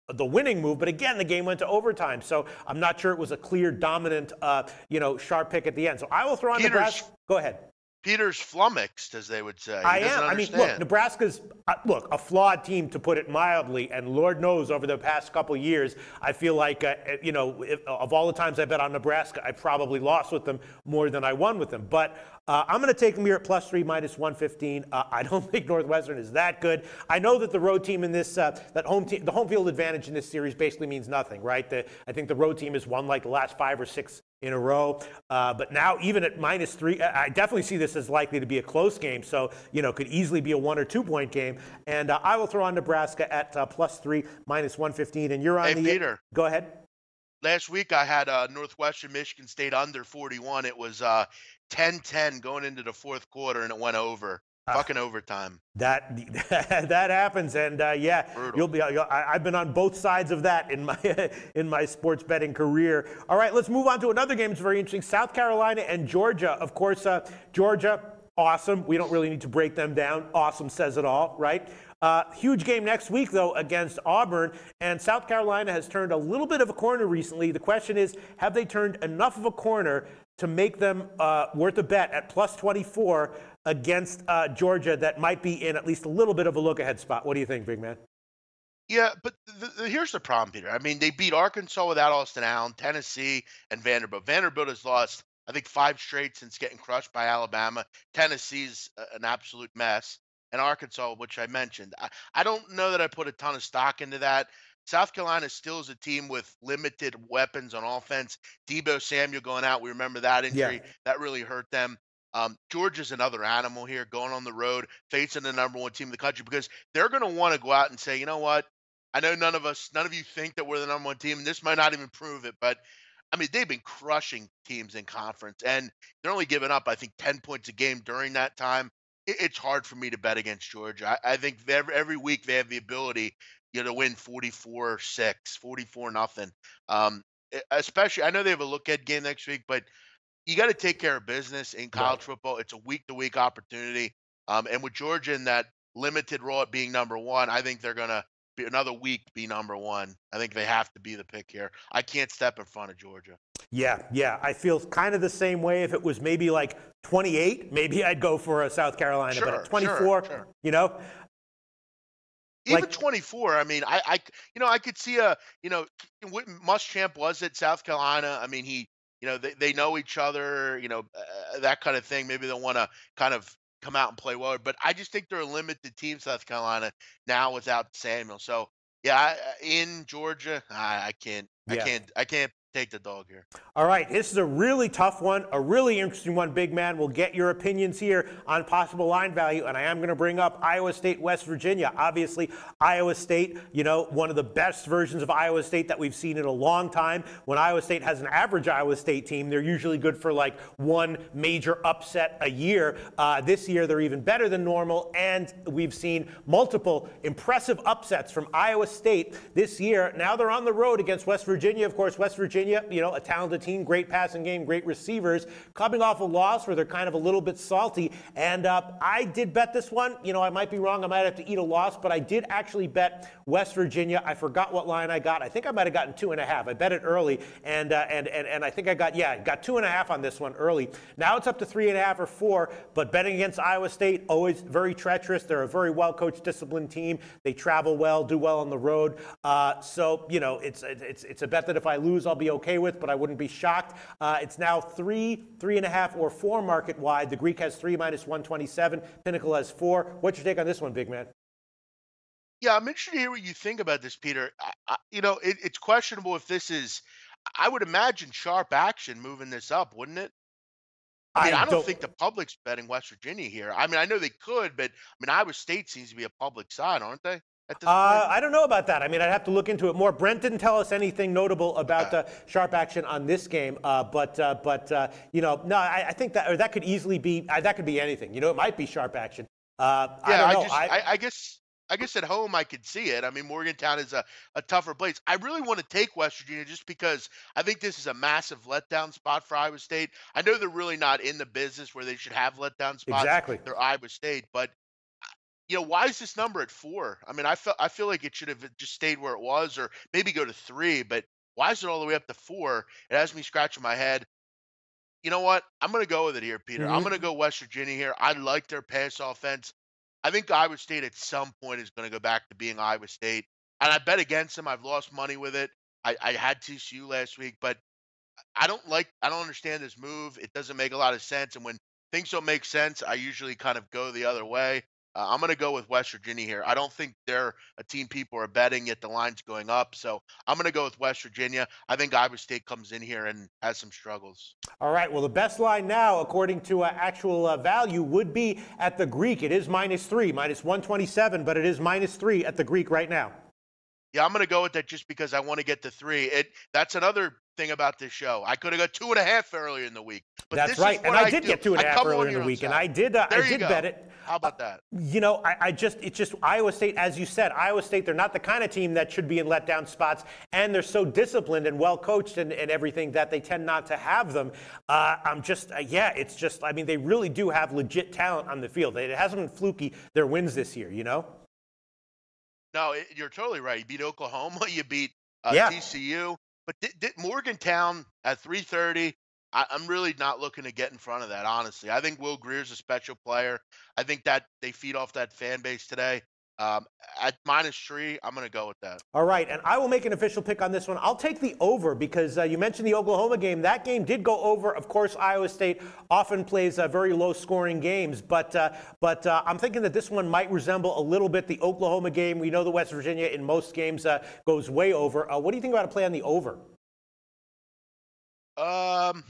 Speaker 1: the winning move. But again, the game went to overtime, so I'm not sure it was a clear, dominant, sharp pick at the end. So I will throw on Nebraska. Go ahead.
Speaker 2: Peter's flummoxed, as they would say.
Speaker 1: I
Speaker 2: He doesn't
Speaker 1: am. I mean,
Speaker 2: understand.
Speaker 1: look, Nebraska's a flawed team, to put it mildly. And Lord knows, over the past couple years, I feel like of all the times I bet on Nebraska, I probably lost with them more than I won with them. But I'm going to take them here at +3 -115. I don't think Northwestern is that good. I know that the road team in this, the home field advantage in this series basically means nothing, right? I think the road team has won like the last 5 or 6 in a row. But now, even at -3, I definitely see this as likely to be a close game. So, could easily be a 1 or 2 point game. And I will throw on Nebraska at +3 -115. And you're on
Speaker 2: Hey,
Speaker 1: the.
Speaker 2: Peter.
Speaker 1: Go ahead.
Speaker 2: Last week I had Northwestern Michigan State under 41. It was 10-10 going into the fourth quarter, and it went over. Fucking overtime.
Speaker 1: That that happens, and
Speaker 2: Brutal.
Speaker 1: I've been on both sides of that in my in my sports betting career. All right, let's move on to another game that's very interesting. South Carolina and Georgia. Of course, Georgia, awesome. We don't really need to break them down. Awesome says it all, right? Huge game next week, though, against Auburn. And South Carolina has turned a little bit of a corner recently. The question is, have they turned enough of a corner to make them worth a bet at +24 against Georgia that might be in at least a little bit of a look-ahead spot? What do you think, big man?
Speaker 2: Yeah, but here's the problem, Peter. I mean, they beat Arkansas without Austin Allen, Tennessee, and Vanderbilt. Vanderbilt has lost, I think, 5 straight since getting crushed by Alabama. Tennessee's an absolute mess. And Arkansas, which I mentioned. I don't know that I put a ton of stock into that. South Carolina still is a team with limited weapons on offense. Debo Samuel going out, we remember that
Speaker 1: Yeah.
Speaker 2: injury. That really hurt them. Georgia's another animal here, going on the road, facing the number one team in the country, because they're going to want to go out and say, you know what? I know none of you think that we're the number one team, and this might not even prove it, but I mean, they've been crushing teams in conference, and they're only giving up, I think, 10 points a game during that time. It's hard for me to bet against Georgia. I think every week they have the ability, to win 44-6, 44-0. Especially, I know they have a look-ahead game next week, but you got to take care of business in
Speaker 1: Right.
Speaker 2: college football. It's a week-to-week opportunity. And with Georgia in that limited role at being number one, I think they're going to be another week be number one. I think they have to be the pick here. I can't step in front of Georgia.
Speaker 1: Yeah, yeah. I feel kind of the same way. If it was maybe like 28, maybe I'd go for a South Carolina. But at
Speaker 2: Sure,
Speaker 1: 24,
Speaker 2: sure.
Speaker 1: you know,
Speaker 2: Even
Speaker 1: like
Speaker 2: 24, I mean, I could see what Muschamp was at South Carolina. I mean, they know each other, that kind of thing. Maybe they'll want to kind of come out and play well, but I just think they're a limited team, South Carolina, now without Samuel. So yeah, in Georgia,
Speaker 1: yeah.
Speaker 2: I can't take the dog here.
Speaker 1: All right, this is a really tough one, a really interesting one, big man. We'll get your opinions here on possible line value, and I am going to bring up Iowa State, West Virginia. Obviously, Iowa State, one of the best versions of Iowa State that we've seen in a long time. When Iowa State has an average Iowa State team, they're usually good for like one major upset a year. This year, they're even better than normal, and we've seen multiple impressive upsets from Iowa State this year. Now they're on the road against West Virginia. Of course, West Virginia, a talented team, great passing game, great receivers, coming off a loss where they're kind of a little bit salty. And I did bet this one. I might be wrong. I might have to eat a loss, but I did actually bet West Virginia. I forgot what line I got. I think I might have gotten 2.5. I bet it early, and I think I got 2.5 on this one early. Now it's up to 3.5 or 4. But betting against Iowa State, always very treacherous. They're a very well coached, disciplined team. They travel well, do well on the road. So it's a bet that if I lose, I'll be okay with, but I wouldn't be shocked. It's now 3.5, or 4 market wide. The Greek has 3 minus 127. Pinnacle has 4. What's your take on this one, big man?
Speaker 2: Yeah, I'm interested to hear what you think about this, Peter. It's questionable if this is. I would imagine sharp action moving this up, wouldn't it? I mean,
Speaker 1: I
Speaker 2: I don't
Speaker 1: don't.
Speaker 2: think the public's betting West Virginia here. I mean, I know they could, but I mean, Iowa State seems to be a public side, aren't they, at this point?
Speaker 1: I don't know about that. I mean, I'd have to look into it more. Brent didn't tell us anything notable about
Speaker 2: Okay.
Speaker 1: sharp action on this game, but no, I think that could easily be that could be anything. It might be sharp action. I
Speaker 2: Yeah,
Speaker 1: don't know.
Speaker 2: I guess at home I could see it. I mean, Morgantown is a tougher place. I really want to take West Virginia just because I think this is a massive letdown spot for Iowa State. I know they're really not in the business where they should have letdown spots.
Speaker 1: Exactly.
Speaker 2: They're Iowa State, but why is this number at 4? I mean, I feel like it should have just stayed where it was, or maybe go to 3. But why is it all the way up to 4? It has me scratching my head. You know what? I'm going to go with it here, Peter. I'm
Speaker 1: Hmm.
Speaker 2: going to go West Virginia here. I like their pass offense. I think Iowa State at some point is going to go back to being Iowa State. And I bet against them. I've lost money with it. I had TCU last week, but I don't understand this move. It doesn't make a lot of sense. And when things don't make sense, I usually kind of go the other way. I'm going to go with West Virginia here. I don't think they're a team people are betting, yet the line's going up. So I'm going to go with West Virginia. I think Iowa State comes in here and has some struggles.
Speaker 1: All right. Well, the best line now, according to actual value, would be at the Greek. It is -3, minus 127, but it is -3 at the Greek right now.
Speaker 2: Yeah, I'm going to go with that just because I want to get to 3. That's another thing about this show. I could have got 2.5 earlier in the week, but
Speaker 1: That's
Speaker 2: this
Speaker 1: right.
Speaker 2: is
Speaker 1: And
Speaker 2: what
Speaker 1: I did
Speaker 2: do.
Speaker 1: get
Speaker 2: I
Speaker 1: 2.5
Speaker 2: come
Speaker 1: earlier
Speaker 2: on
Speaker 1: in the
Speaker 2: your
Speaker 1: week, and
Speaker 2: side.
Speaker 1: I did
Speaker 2: There you
Speaker 1: bet
Speaker 2: go.
Speaker 1: it.
Speaker 2: How about that?
Speaker 1: It's just Iowa State, as you said, Iowa State, they're not the kind of team that should be in letdown spots, and they're so disciplined and well coached and everything that they tend not to have them. It's just, I mean, they really do have legit talent on the field. It hasn't been fluky, their wins this year,
Speaker 2: No, you're totally right. You beat Oklahoma. You beat
Speaker 1: Yeah.
Speaker 2: TCU. But Morgantown at 3:30. I'm really not looking to get in front of that, honestly. I think Will Greer's a special player. I think that they feed off that fan base today. At -3, I'm going to go with that.
Speaker 1: All right, and I will make an official pick on this one. I'll take the over because you mentioned the Oklahoma game. That game did go over. Of course, Iowa State often plays very low-scoring games, but I'm thinking that this one might resemble a little bit the Oklahoma game. We know the West Virginia in most games goes way over. What do you think about a play on the over?
Speaker 2: Um,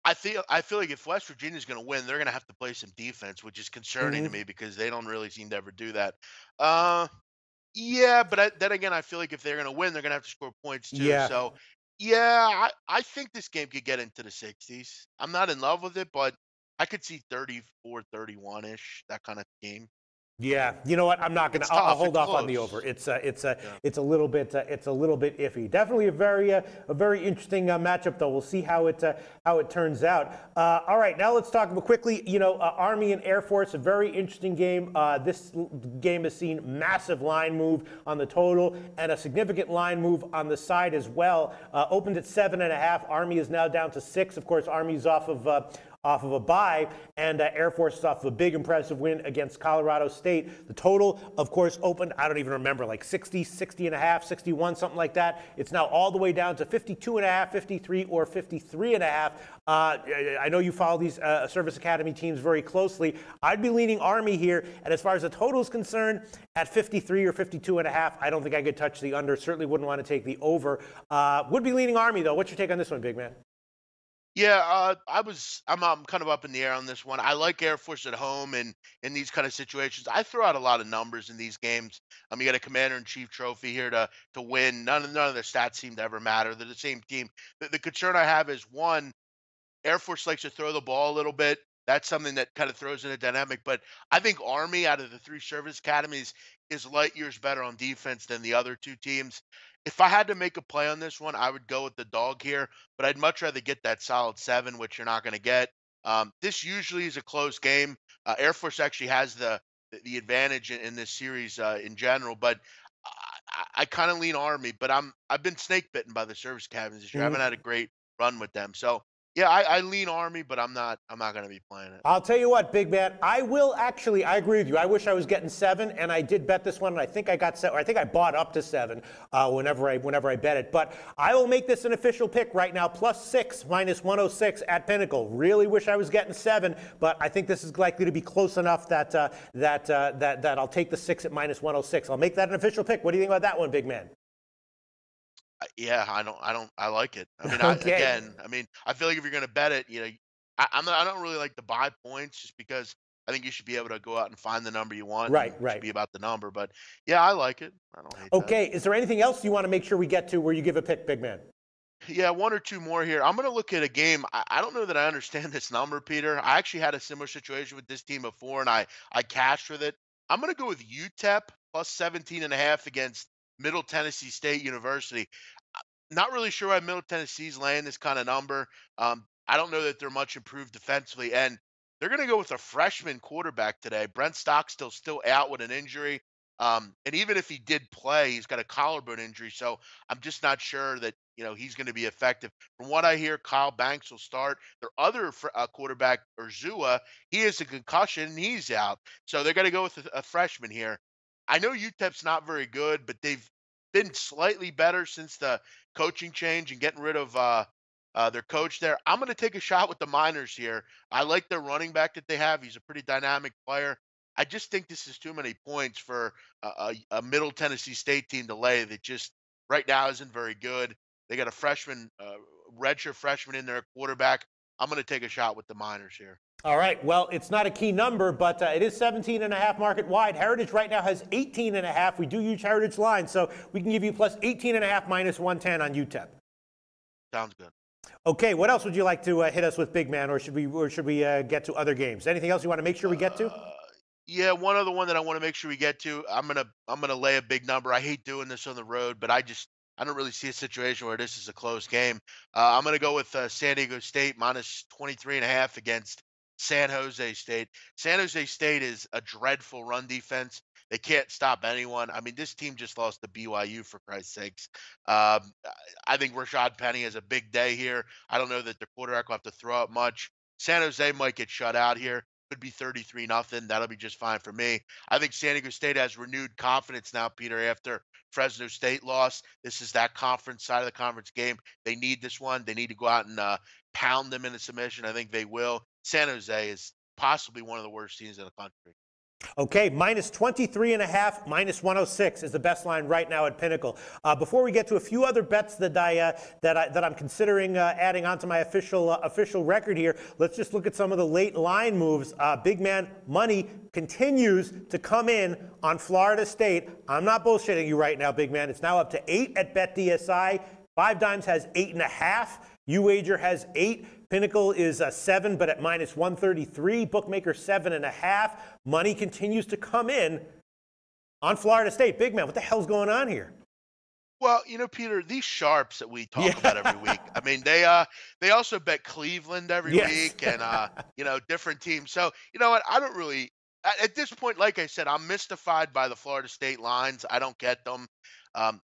Speaker 2: I feel like if West Virginia's going to win, they're going to have to play some defense, which is concerning to
Speaker 1: Hmm.
Speaker 2: me because they don't really seem to ever do that. Uh, yeah, but then again, I feel like if they're going to win, they're going to have to score points too.
Speaker 1: Yeah.
Speaker 2: So, yeah, I think this game could get into the 60s. I'm not in love with it, but I could see 34-31 ish, that kind of game.
Speaker 1: Yeah, you know what? I'm not gonna.
Speaker 2: It's
Speaker 1: I'll
Speaker 2: tough.
Speaker 1: hold
Speaker 2: It's
Speaker 1: off on the over.
Speaker 2: close. Yeah.
Speaker 1: It's a little bit iffy. Definitely a very interesting matchup, though. We'll see how it turns out. All right, now let's talk about quickly. Army and Air Force, a very interesting game. Game has seen massive line move on the total and a significant line move on the side as well. Opened at 7.5. Army is now down to 6. Of course, Army's off of a bye, and Air Force is off of a big impressive win against Colorado State. The total, of course, opened, I don't even remember, like 60, 60 and a half, 61, something like that. It's now all the way down to 52 and a half, 53, or 53 and a half. I know you follow these Service Academy teams very closely. I'd be leaning Army here, and as far as the total is concerned, at 53 or 52 and a half, I don't think I could touch the under. Certainly wouldn't want to take the over. Would be leaning Army, though. What's your take on this one, big man?
Speaker 2: Yeah, I'm kind of up in the air on this one. I like Air Force at home and in these kind of situations. I throw out a lot of numbers in these games. You got a Commander in Chief trophy here to win. None of their stats seem to ever matter. They're the same team. The concern I have is one, Air Force likes to throw the ball a little bit. That's something that kind of throws in a dynamic. But I think Army, out of the three service academies, is light years better on defense than the other two teams. If I had to make a play on this one, I would go with the dog here, but I'd much rather get that solid 7, which you're not going to get. This usually is a close game. Air Force actually has the advantage in this series in general, but I kind of lean Army. But I've been snake bitten by the service academies this year. I haven't had a great run with them, so yeah, I lean Army, but I'm not going to be playing it.
Speaker 1: I'll tell you what, big man. I agree with you. I wish I was getting 7, and I did bet this one, and I think I got 7. I think I bought up to 7 whenever I bet it. But I will make this an official pick right now, +6, -106 at Pinnacle. Really wish I was getting 7, but I think this is likely to be close enough that I'll take the 6 at -106. I'll make that an official pick. What do you think about that one, big man?
Speaker 2: Yeah, I like it.
Speaker 1: Okay.
Speaker 2: I mean, I feel like if you're going to bet it, I don't really like to buy points just because I think you should be able to go out and find the number you want, and
Speaker 1: Right,
Speaker 2: it should
Speaker 1: right.
Speaker 2: be about the number. But yeah, I like it. I don't hate that.
Speaker 1: Okay. Is there anything else you want to make sure we get to where you give a pick, big man?
Speaker 2: Yeah, one or two more here. I'm going to look at a game. I don't know that I understand this number, Peter. I actually had a similar situation with this team before, and I cashed with it. I'm going to go with UTEP +17.5 against Middle Tennessee State University. Not really sure why Middle Tennessee's laying this kind of number. I don't know that they're much improved defensively, and they're going to go with a freshman quarterback today. Brent Stockstill's still out with an injury, and even if he did play, he's got a collarbone injury. So I'm just not sure that he's going to be effective. From what I hear, Kyle Banks will start. Their other quarterback, Urzua, he has a concussion and he's out. So they're going to go with a freshman here. I know UTEP's not very good, but they've been slightly better since the coaching change and getting rid of their coach there. I'm going to take a shot with the Miners here. I like their running back that they have. He's a pretty dynamic player. I just think this is too many points for a Middle Tennessee State team to lay that just right now isn't very good. They got a freshman, redshirt freshman in their quarterback. I'm going to take a shot with the Miners here.
Speaker 1: All right. Well, it's not a key number, but it is 17.5 market wide. Heritage right now has 18.5. We do use Heritage line, so we can give you +18.5 -110 on UTEP.
Speaker 2: Sounds good.
Speaker 1: Okay. What else would you like to hit us with, big man, or should we get to other games? Anything else you want to make sure we get to?
Speaker 2: Yeah, one other one that I want to make sure we get to. I'm gonna lay a big number. I hate doing this on the road, but I don't really see a situation where this is a close game. I'm gonna go with San Diego State -23.5 against San Jose State. San Jose State is a dreadful run defense. They can't stop anyone. I mean, this team just lost to BYU for Christ's sakes. I think Rashad Penny has a big day here. I don't know that the quarterback will have to throw out much. San Jose might get shut out here. Could be 33-0. That'll be just fine for me. I think San Diego State has renewed confidence now, Peter, after Fresno State lost. This is that conference side of the conference game. They need this one. They need to go out and pound them into submission. I think they will. San Jose is possibly one of the worst teams in the country.
Speaker 1: Okay, minus 23.5, minus 106 is the best line right now at Pinnacle. Before we get to a few other bets that I'm considering adding onto my official record here, let's just look at some of the late line moves. Big man money continues to come in on Florida State. I'm not bullshitting you right now, big man. It's now up to 8 at BetDSI. 5 Dimes has 8.5. UWager has 8. Pinnacle is 7, but at minus 133. Bookmaker 7.5. Money continues to come in on Florida State. Big man, what the hell's going on here?
Speaker 2: Well, Peter, these sharps that we talk about every week. I mean, they also bet Cleveland every week, and different teams. So you know what? I don't really at this point. Like I said, I'm mystified by the Florida State lines. I don't get them.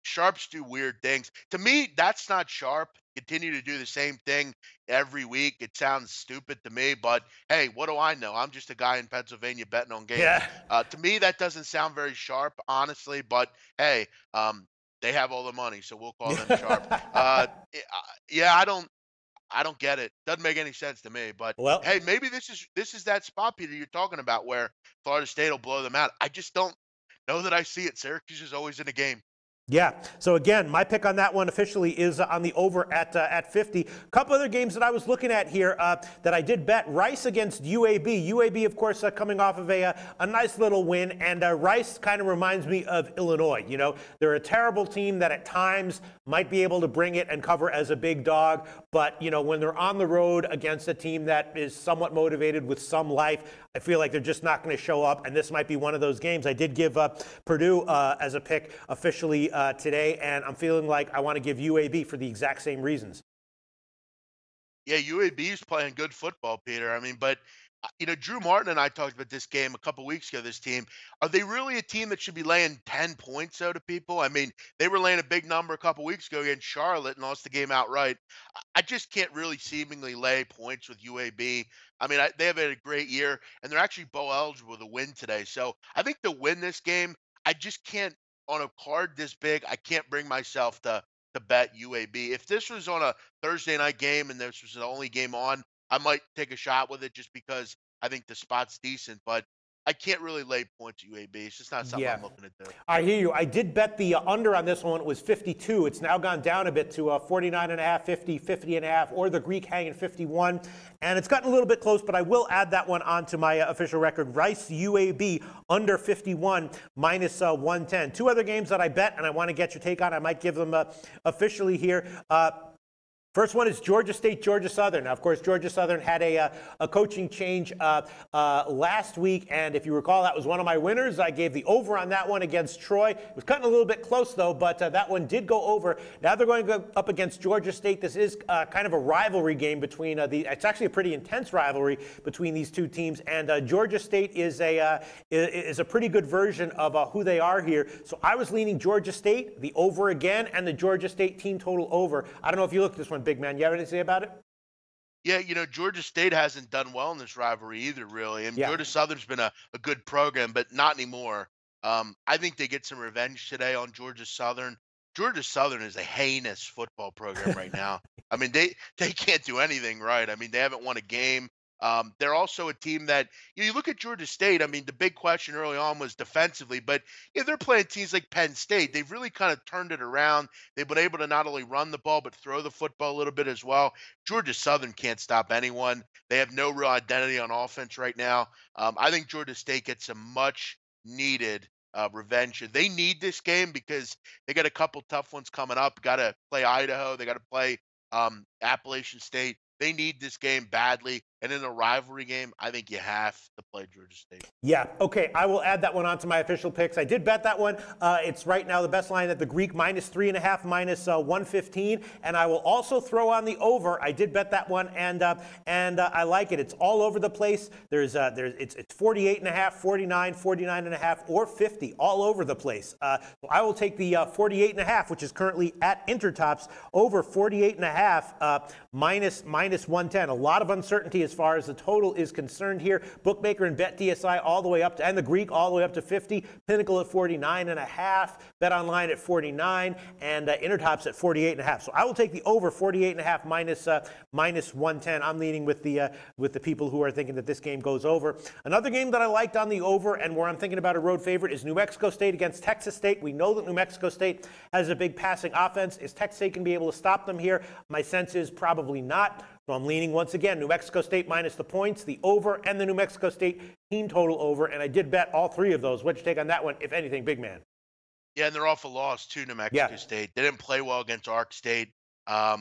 Speaker 2: Sharps do weird things. To me, that's not sharp. Continue to do the same thing every week. It sounds stupid to me, but hey, what do I know? I'm just a guy in Pennsylvania betting on games.
Speaker 1: Yeah.
Speaker 2: To me, that doesn't sound very sharp, honestly, but hey, they have all the money, so we'll call them sharp. Yeah, I don't get it. Doesn't make any sense to me. But
Speaker 1: well,
Speaker 2: hey, maybe this is that spot, Peter, you're talking about where Florida State will blow them out. I just don't know that I see it. Syracuse is always in a game.
Speaker 1: Yeah. So again, my pick on that one officially is on the over at 50. A couple other games that I was looking at here that I did bet. Rice against UAB. UAB, of course, coming off of a nice little win, and Rice kind of reminds me of Illinois. They're a terrible team that at times might be able to bring it and cover as a big dog, but when they're on the road against a team that is somewhat motivated with some life, I feel like they're just not going to show up, and this might be one of those games. I did give Purdue as a pick officially today, and I'm feeling like I want to give UAB for the exact same reasons.
Speaker 2: Yeah, UAB is playing good football, Peter. I mean, but Drew Martin and I talked about this game a couple weeks ago. This team, are they really a team that should be laying 10 points though to people? I mean, they were laying a big number a couple weeks ago against Charlotte and lost the game outright. I just can't really seemingly lay points with UAB. I mean, they have had a great year, and they're actually bowl eligible to win today. So I think to win this game, I just can't, on a card this big, I can't bring myself to bet UAB. If this was on a Thursday night game and this was the only game on, I might take a shot with it just because I think the spot's decent, but I can't really lay points at UAB. It's just not something I'm looking to do.
Speaker 1: I hear you. I did bet the under on this one. It was 52. It's now gone down a bit to 49.5, 50, 50.5, or the Greek hanging 51. And it's gotten a little bit close, but I will add that one onto my official record. Rice UAB under 51, minus 110. 2 other games that I bet, and I want to get your take on. I might give them officially here. First one is Georgia State, Georgia Southern. Now, of course, Georgia Southern had a coaching change last week, and if you recall, that was one of my winners. I gave the over on that one against Troy. It was cutting a little bit close, though, but that one did go over. Now they're going to go up against Georgia State. This is kind of a rivalry game between it's actually a pretty intense rivalry between these two teams, and Georgia State is a pretty good version of who they are here. So I was leaning Georgia State, the over again, and the Georgia State team total over. I don't know if you looked at this one, big man. You have anything to say about it?
Speaker 2: Yeah, Georgia State hasn't done well in this rivalry either, really. And Georgia Southern's been a good program, but not anymore. I think they get some revenge today on Georgia Southern. Georgia Southern is a heinous football program right now. I mean, they can't do anything right. I mean, they haven't won a game. They're also a team that you look at Georgia State. I mean, the big question early on was defensively, but they're playing teams like Penn State. They've really kind of turned it around. They've been able to not only run the ball but throw the football a little bit as well. Georgia Southern can't stop anyone. They have no real identity on offense right now. I think Georgia State gets some much needed revenge. They need this game because they got a couple tough ones coming up. Got to play Idaho. They got to play Appalachian State. They need this game badly. And in a rivalry game, I think you have to play Georgia State.
Speaker 1: Yeah, okay. I will add that one onto my official picks. I did bet that one. It's right now the best line at the Greek, minus 3.5, minus 115. And I will also throw on the over. I did bet that one, and I like it. It's all over the place. It's 48.5, 49, 49.5, or 50, all over the place. So I will take the 48.5, which is currently at Intertops, over 48.5, minus 110. A lot of uncertainty as far as the total is concerned here. Bookmaker and BetDSI all the way up to, and the Greek all the way up to 50. Pinnacle at 49.5. BetOnline at 49, and Intertop's at 48.5. So I will take the over 48.5 minus 110. I'm leaning with the people who are thinking that this game goes over. Another game that I liked on the over, and where I'm thinking about a road favorite, is New Mexico State against Texas State. We know that New Mexico State has a big passing offense. Is Texas State going to be able to stop them here? My sense is probably not. So I'm leaning once again, New Mexico State minus the points, the over, and the New Mexico State team total over. And I did bet all three of those. What'd you take on that one, if anything, big man?
Speaker 2: Yeah, and they're off a loss to New Mexico State. They didn't play well against Ark State. I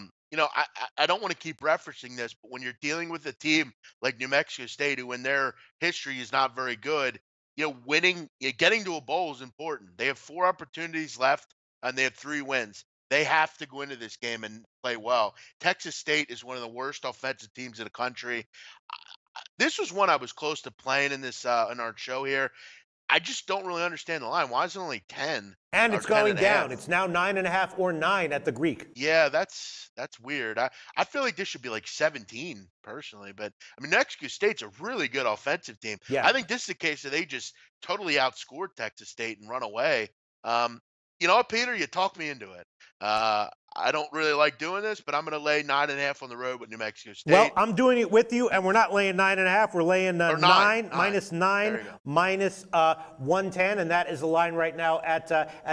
Speaker 2: don't want to keep referencing this, but when you're dealing with a team like New Mexico State, who in their history is not very good, winning, getting to a bowl is important. They have 4 opportunities left, and they have 3 wins. They have to go into this game and play well. Texas State is one of the worst offensive teams in the country. This was one I was close to playing in this in our show here. I just don't really understand the line. Why is it only 10?
Speaker 1: And it's going down. It's now 9.5 or 9 at the Greek.
Speaker 2: Yeah, that's weird. I feel like this should be like 17 personally, but I mean, New Mexico State's a really good offensive team.
Speaker 1: Yeah.
Speaker 2: I think this is the case that they just totally outscored Texas State and run away. You know what, Peter? You talked me into it. I don't really like doing this, but I'm going to lay 9.5 on the road with New Mexico State.
Speaker 1: Well, I'm doing it with you, and we're not laying 9.5. We're laying 9 minus 9 minus 110, and that is the line right now at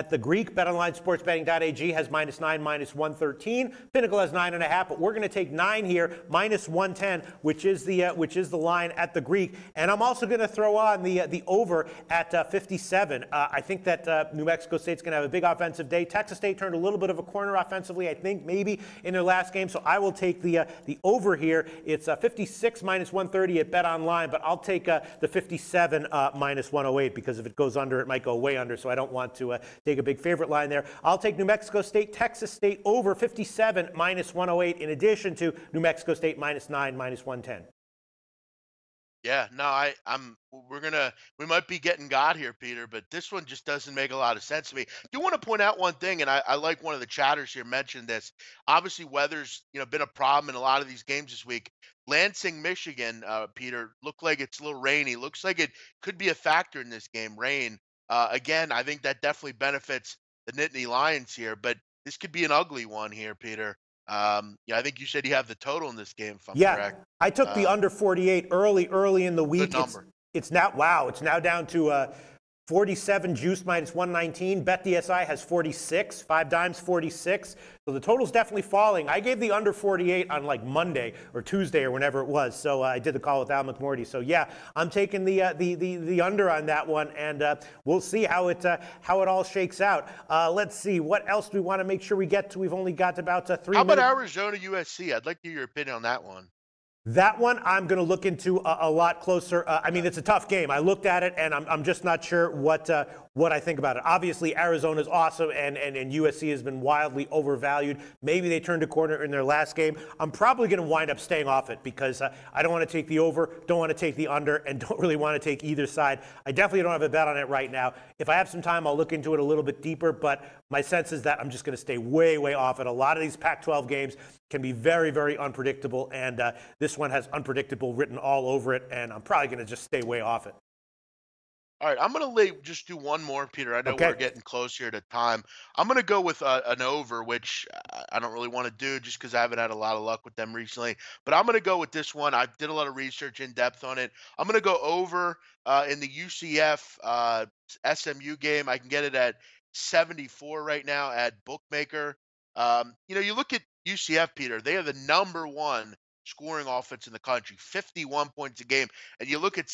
Speaker 1: the Greek. BetOnline Sportsbetting.ag has minus 9 minus 113. Pinnacle has 9.5, but we're going to take 9 here minus 110, which is the line at the Greek. And I'm also going to throw on the over at 57. I think that New Mexico State's going to have a big offensive day. Texas State turned a little bit of a corner offensively, I think, maybe in their last game. So I will take the over here. It's 56 minus 130 at BetOnline, but I'll take the 57 minus 108, because if it goes under, it might go way under. So I don't want to take a big favorite line there. I'll take New Mexico State, Texas State over 57 minus 108, in addition to New Mexico State minus 9 minus 110.
Speaker 2: Yeah, no, we might be getting got here, Peter, but this one just doesn't make a lot of sense to me. I do want to point out one thing, and I like one of the chatters here mentioned this. Obviously, weather's been a problem in a lot of these games this week. Lansing, Michigan, Peter, looked like it's a little rainy. Looks like it could be a factor in this game, rain. Again, I think that definitely benefits the Nittany Lions here, but this could be an ugly one here, Peter. I think you said you have the total in this game, if I'm correct.
Speaker 1: I took the under 48 early in the week.
Speaker 2: Good number.
Speaker 1: It's now down to 47 juice minus 119. BetDSI has 46. 5 dimes 46. So the total's definitely falling. I gave the under 48 on like Monday or Tuesday or whenever it was. So I did the call with Al McMorty. So yeah, I'm taking the under on that one, and we'll see how it all shakes out. Let's see, what else do we want to make sure we get to? We've only got about 3 minutes.
Speaker 2: How about Arizona USC? I'd like to hear your opinion on that one.
Speaker 1: That one I'm going to look into a lot closer. I mean, it's a tough game. I looked at it, and I'm just not sure what I think about it. Obviously, Arizona's awesome, and USC has been wildly overvalued. Maybe they turned a corner in their last game. I'm probably going to wind up staying off it, because I don't want to take the over, don't want to take the under, and don't really want to take either side. I definitely don't have a bet on it right now. If I have some time, I'll look into it a little bit deeper, but my sense is that I'm just going to stay way, way off it. A lot of these Pac-12 games can be very, very unpredictable, and this one has unpredictable written all over it, and I'm probably going to just stay way off it.
Speaker 2: All right, I'm going to just do one more, Peter. I know we're getting close here to time. I'm going to go with an over, which I don't really want to do just because I haven't had a lot of luck with them recently. But I'm going to go with this one. I did a lot of research in depth on it. I'm going to go over in the UCF SMU game. I can get it at 74 right now at Bookmaker. You look at UCF, Peter. They are the #1 scoring offense in the country, 51 points a game. And you look at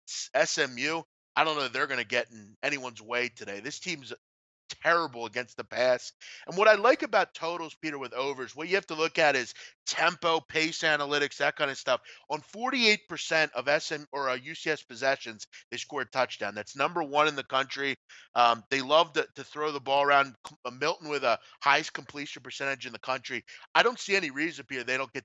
Speaker 2: SMU. I don't know if they're going to get in anyone's way today. This team's terrible against the pass. And what I like about totals, Peter, with overs, what you have to look at is tempo, pace analytics, that kind of stuff. On 48% of UCS possessions, they score a touchdown. That's #1 in the country. They love to throw the ball around. Milton with a highest completion percentage in the country. I don't see any reason, Peter, they don't get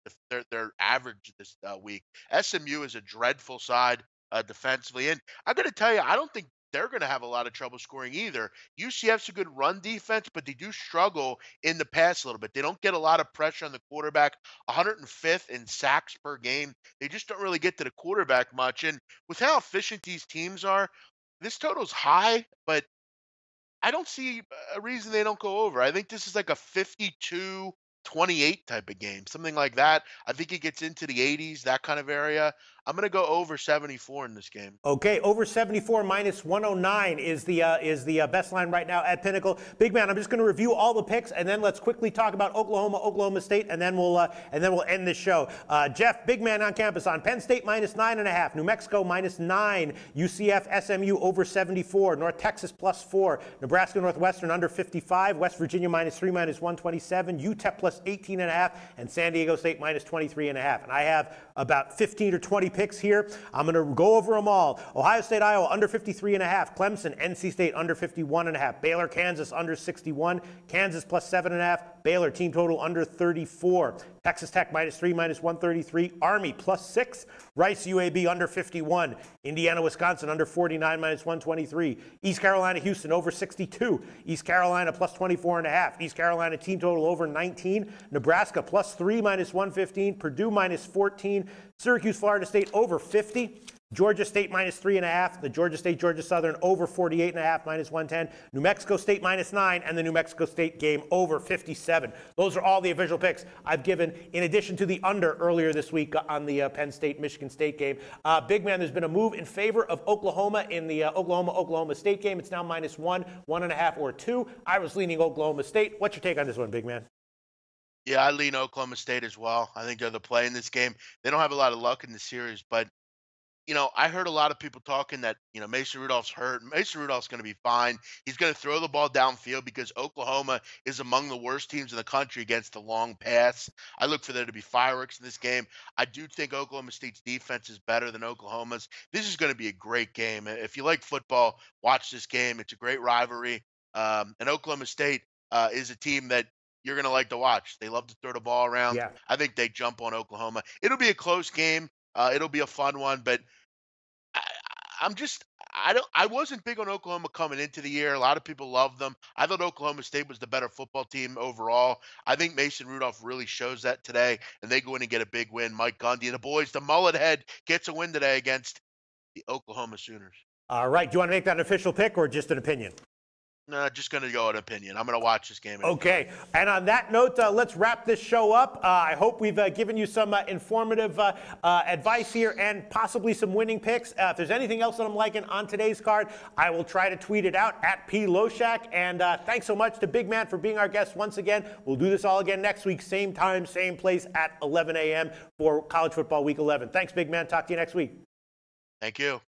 Speaker 2: their average this week. SMU is a dreadful side defensively. And I got to tell you, I don't think they're going to have a lot of trouble scoring either. UCF's a good run defense, but they do struggle in the pass a little bit. They don't get a lot of pressure on the quarterback. 105th in sacks per game. They just don't really get to the quarterback much. And with how efficient these teams are, this total's high, but I don't see a reason they don't go over. I think this is like a 52-28 type of game, something like that. I think it gets into the 80s, that kind of area. I'm going to go over 74 in this game.
Speaker 1: Okay, over 74 minus 109 is the best line right now at Pinnacle. Big man, I'm just going to review all the picks, and then let's quickly talk about Oklahoma, Oklahoma State, and then we'll end this show. Jeff, big man on campus on Penn State minus 9.5, New Mexico minus 9, UCF SMU over 74, North Texas plus 4, Nebraska Northwestern under 55, West Virginia minus 3 minus 127, UTEP plus 18.5, and San Diego State minus 23.5. And I have about 15 or 20 picks here. I'm going to go over them all. Ohio State, Iowa under 53.5. Clemson, NC State under 51.5. Baylor, Kansas under 61. Kansas plus 7.5. Baylor team total under 34. Texas Tech minus 3 minus 133. Army plus 6. Rice, UAB under 51. Indiana, Wisconsin under 49 minus 123. East Carolina, Houston over 62. East Carolina plus 24.5. East Carolina team total over 19. Nebraska plus 3 minus 115. Purdue minus 14. Syracuse, Florida State over 50. Georgia State minus 3.5. The Georgia State, Georgia Southern over 48.5 minus 110. New Mexico State minus 9, and the New Mexico State game over 57. Those are all the official picks I've given, in addition to the under earlier this week on the Penn State Michigan State game. Big man, there's been a move in favor of Oklahoma in the Oklahoma State game. It's now minus 1, 1.5, or 2. I was leaning Oklahoma State. What's your take on this one, big man?
Speaker 2: Yeah, I lean Oklahoma State as well. I think they're the play in this game. They don't have a lot of luck in the series, but I heard a lot of people talking that, Mason Rudolph's hurt. Mason Rudolph's going to be fine. He's going to throw the ball downfield because Oklahoma is among the worst teams in the country against the long pass. I look for there to be fireworks in this game. I do think Oklahoma State's defense is better than Oklahoma's. This is going to be a great game. If you like football, watch this game. It's a great rivalry. And Oklahoma State is a team that you're going to like to watch. They love to throw the ball around.
Speaker 1: Yeah.
Speaker 2: I think they jump on Oklahoma. It'll be a close game. It'll be a fun one, but I wasn't big on Oklahoma coming into the year. A lot of people love them. I thought Oklahoma State was the better football team overall. I think Mason Rudolph really shows that today, and they go in and get a big win. Mike Gundy and the boys, the mullet head, gets a win today against the Oklahoma Sooners.
Speaker 1: All right. Do you want to make that an official pick or just an opinion?
Speaker 2: No, just going to go an opinion. I'm going to watch this game.
Speaker 1: Okay. And on that note, let's wrap this show up. I hope we've given you some informative advice here and possibly some winning picks. If there's anything else that I'm liking on today's card, I will try to tweet it out at @PLoshak. And thanks so much to Big Man for being our guest once again. We'll do this all again next week, same time, same place at 11 a.m. for College Football Week 11. Thanks, Big Man. Talk to you next week.
Speaker 2: Thank you.